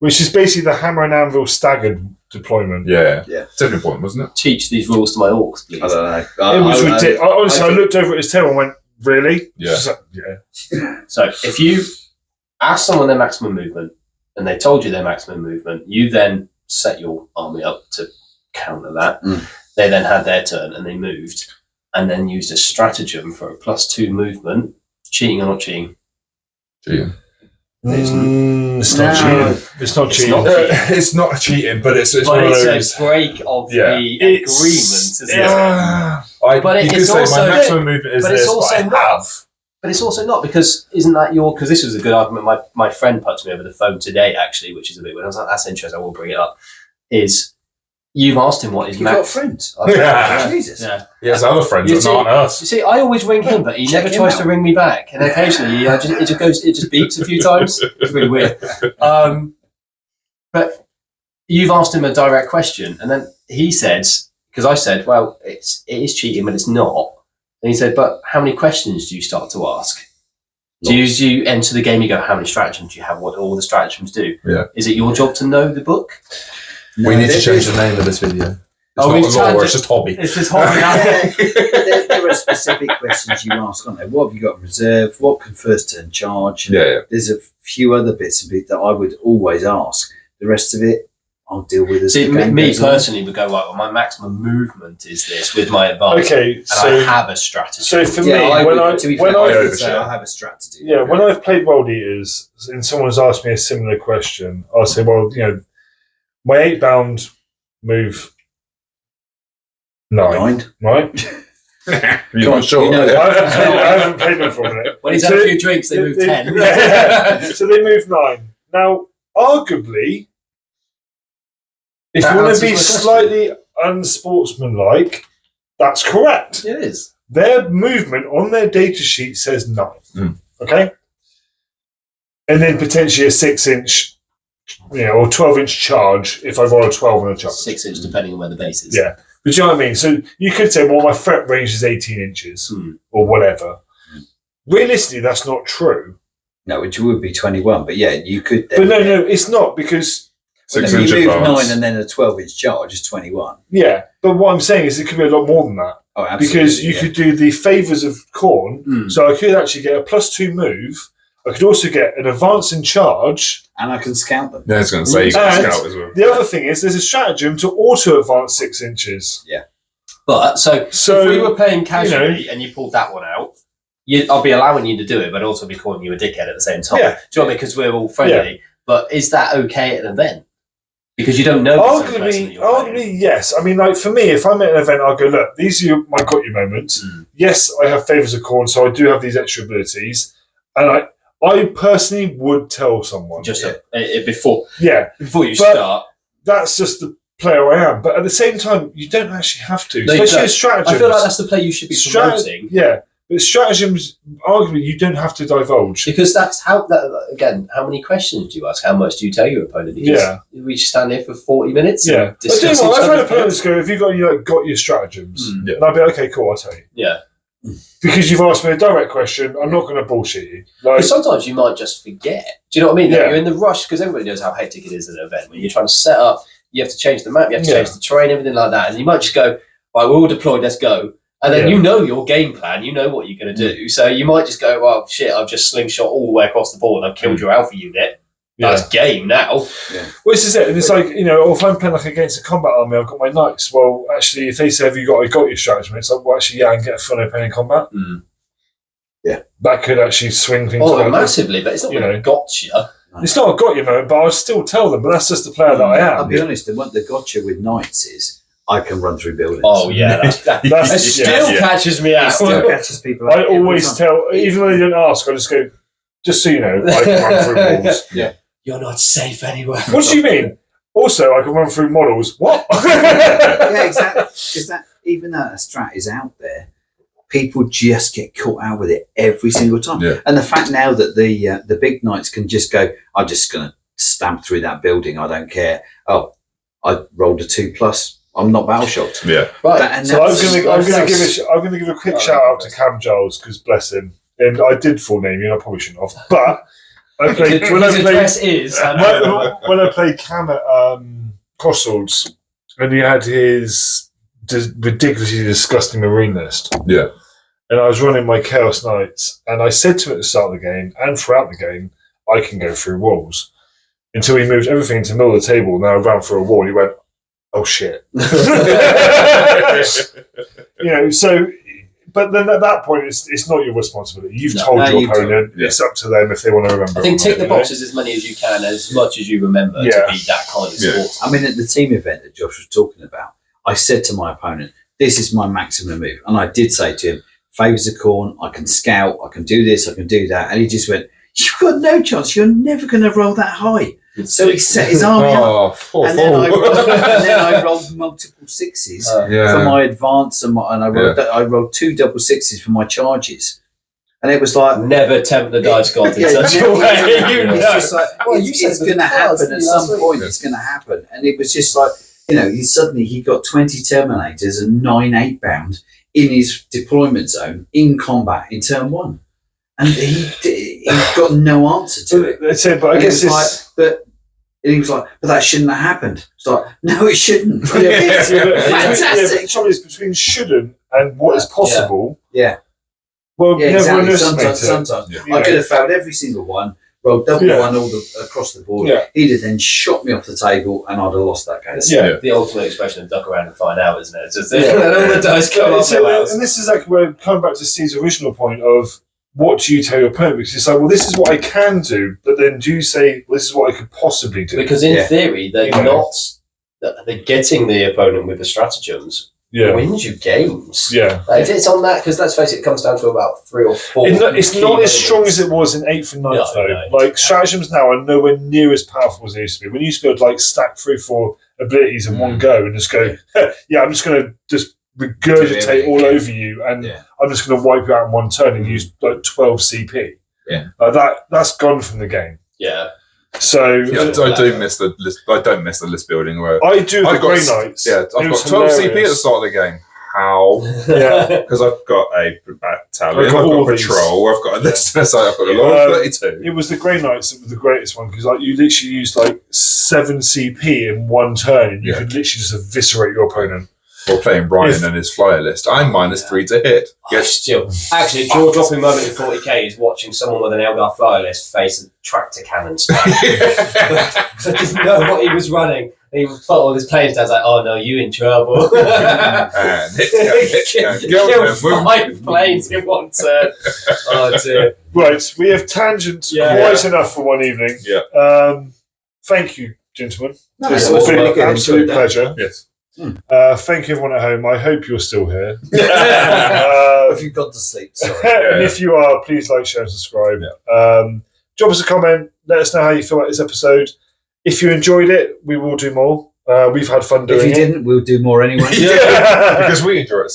Which is basically the hammer and anvil staggered deployment. Yeah. Yeah. Tipping point, wasn't it? Teach these rules to my orcs, please. I don't know. It was ridiculous. Honestly, I think- looked over at his tail and went, really? Yeah. Yeah. So if you ask someone their maximum movement and they told you their maximum movement, you then set your army up to counter that. They then had their turn and they moved and then used a stratagem for a +2 movement. Cheating or not cheating? Cheating. It's not cheating. It's not cheating. not It's not cheating, but it's But one of it's those. a break of Yeah. the agreement, isn't it? But You could it's say also- my maximum movement is but it's this, also but I not. have. But it's also not, because isn't that because this was a good argument my friend put to me over the phone today, actually, which is a bit weird. I was like, that's interesting, I will bring it up. Is you've asked him what his You've got max. friends. Yeah. Jesus. Yeah. He has other friends You that see- aren't us. You see, I always ring him, but he Check never him tries out. to ring me back. And occasionally, it just beeps a few times. It's really weird. But you've asked him a direct question, and then he says, because I said, well, it is cheating, but it's not. And he said, but how many questions do you start to ask? Do you enter the game, you go, how many stratagems do you have? What do all the stratagems do? Yeah. Is it your job to know the book? We need to change the name of this video. It's Oh, we've not law, changed it's just hobby. It's just hobby now. There are specific questions you ask, aren't there? What have you got in reserve? What can first turn charge? Yeah. There's a few other bits and bits that I would always ask. The rest of it, I'll deal with as See, the game me goes on. personally would go, right, well, my maximum movement is this with my advantage. Okay, And so I have a strategy. so for Yeah, I me, when would, to be when fair, I I would say overshare. I have a strategy. yeah, when I've played World Eaters and someone's asked me a similar question, I'll say, well, my 8-bound move 9, Mind. right? You're not sure. You know that. I haven't played them for a minute. When he's had a few drinks, they move 10. Yeah. So they move 9. Now, arguably, if That you want answers to be my question. slightly unsportsmanlike, that's correct. It is. Their movement on their data sheet says 9. Okay? And then potentially a 6-inch, or 12-inch charge if I roll a 12 on a charge. 6 inch, depending on where the base is. Yeah. But you know what I mean? So you could say, well, my threat range is 18 inches or whatever. Realistically, that's not true. No, which would be 21. But yeah, you could. But no, it's not, because, 6 If inch you move advance. 9 and then a 12-inch charge is 21. yeah. But what I'm saying is it could be a lot more than that. Oh, absolutely. Because you could do the favours of Khorne. Mm. So I could actually get a +2 move. I could also get an advance in charge. And I can scout them. Yeah, I was going to say you can And scout as well. the other thing is there's a stratagem to auto-advance 6 inches. But so So, if we were playing casually and you pulled that one out, I'll be allowing you to do it, but also be calling you a dickhead at the same time. Yeah. Do you know what I mean? Because we're all friendly. But is that okay at an event? Because you don't know the same person that Arguably, you're playing. arguably, yes. I mean, like for me, if I'm at an event, I'll go, look, these are my got you moments. Yes, I have favours of Khorne, so I do have these extra abilities. And I personally would tell someone. Just before Yeah, you But- start. that's just the player I am. But at the same time, you don't actually have to. No, you Especially don't. in stratagems. I feel like that's the play you should be promoting. Yeah, but stratagems, arguably, you don't have to divulge. Because that's how, again, how many questions do you ask? How much do you tell your opponent? Because we just stand here for 40 minutes. Yeah. And I tell you discuss what, each I've had other's opponents go, have you got your stratagems? Yeah. And I'll be like, okay, cool, I'll tell you. Yeah. Because you've asked me a direct question, I'm not going to bullshit you. Like, Because sometimes you might just forget. Do you know what I mean? Yeah. You're in the rush, because everybody knows how hectic it is at an event. When you're trying to set up, you have to change the map, you have to Yeah. change the terrain, everything like that. And you might just go, right, we're all deployed, let's go. And then Yeah. you know your game plan, you know what you're going to do. So you might just go, well, shit, I've just slingshot all the way across the board and I've killed your alpha unit. That's game now. Well, this is it. And it's like, or if I'm playing like against a combat army, I've got my knights. Well, actually, if they say, have you got your stratagem? It's like, well, actually, yeah, I can get a full open in combat. Yeah. That could actually swing things Oh, around. massively, but it's not going to gotcha. It's not a got you moment, but I'll still tell them, but that's just the player that I I'll am. be honest, the gotcha with knights is I can run through buildings. Oh, yeah. That That's- still yeah. catches me out. It still catches people out I every always time. tell, even though they don't ask, I just go, just so you know, I can run through walls. Yeah. You're not safe anywhere. What do you mean? Also, I can run through models. What? Yeah, exactly. Because even though a strat is out there, people just get caught out with it every single time. Yeah. And the fact now that the big knights can just go, I'm just going to stamp through that building. I don't care. Oh, I rolled a 2+. I'm not battle shocked. Yeah. Right. And So I'm that's- gonna give a quick shout out to Cam Giles because bless him, and I did full name you, and I probably shouldn't have, but I played His address is. when I played Cam at Crossroads, and he had his ridiculously disgusting marine list. Yeah. And I was running my Chaos Knights, and I said to him at the start of the game and throughout the game, I can go through walls. Until he moved everything into the middle of the table, and I ran through a wall, and he went, oh shit. So, but then at that point, it's not your responsibility. You've told your opponent, it's up to them if they want to remember. I think tick the boxes as many as you can, as much as you remember, to be that kind of sport. I mean, at the team event that Josh was talking about, I said to my opponent, this is my maximum move. And I did say to him, favours of corn, I can scout, I can do this, I can do that. And he just went, you've got no chance, you're never going to roll that high. So he set his army up, and then I rolled multiple sixes for my advance, and I rolled 2 double sixes for my charges, and it was like never tempt the dice god in such a way. It's just like it's going to happen at some point. It's going to happen, and it was just like he got 20 Terminators and 9 8-bound in his deployment zone in combat in turn 1. And he got no answer to it. That's it, but I guess he was like, but that shouldn't have happened. It's like, no, it shouldn't. Fantastic. Fantastic. The trouble is between shouldn't and what is possible. Yeah. Well, exactly. Sometimes. Yeah. I could have failed every single one, rolled double one across the board. Yeah. He'd have then shot me off the table, and I'd have lost that game. Yeah. The ultimate expression of duck around and find out, isn't it? It's just all the dice come off. And this is like we're coming back to Steve's original point of, what do you tell your opponent? Because it's like, well, this is what I can do, but then do you say, well, this is what I could possibly do? Because in theory, they're getting the opponent with the stratagems wins you games. Yeah. Like, if it's on that, because let's face it, it comes down to about 3 or 4. It's not as strong as it was in 8th and 9th, though. Stratagems now are nowhere near as powerful as they used to be. When you used to be able to stack 3 or 4 abilities in one go and just go, I'm just going to just regurgitate all over you, and I'm just going to wipe you out in one turn and use 12 CP. Yeah, that's gone from the game. Yeah. So I do miss the list. I don't miss the list building. Where I do the Grey Knights. Yeah, I've got 12 CP at the start of the game. How? Yeah, because I've got a battalion, I've got a patrol, I've got a list. I've got a lot of 32. It was the Grey Knights that was the greatest one, because you literally used 7 CP in one turn, and you could literally just eviscerate your opponent. Or playing Brian and his flyer list. I'm -3 to hit. Still, actually, jaw dropping moment in 40k is watching someone with an Eldar flyer list face a tractor cannon spam. I didn't know what he was running. He put all his players down, like, oh no, you in trouble. And kill 5 planes in one turn. Oh dear. Right, we have tangent quite enough for one evening. Yeah. Thank you, gentlemen. It's been an absolute pleasure. Yes. Thank you everyone at home. I hope you're still here. If you've gone to sleep, sorry. And if you are, please like, share and subscribe. Drop us a comment. Let us know how you feel about this episode. If you enjoyed it, we will do more. We've had fun doing it. If you didn't, we'll do more anyway. Because we enjoy it.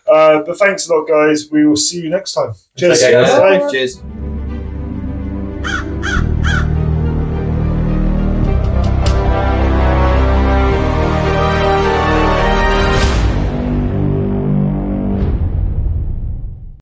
But thanks a lot, guys. We will see you next time. Cheers. Okay, Bye. Cheers.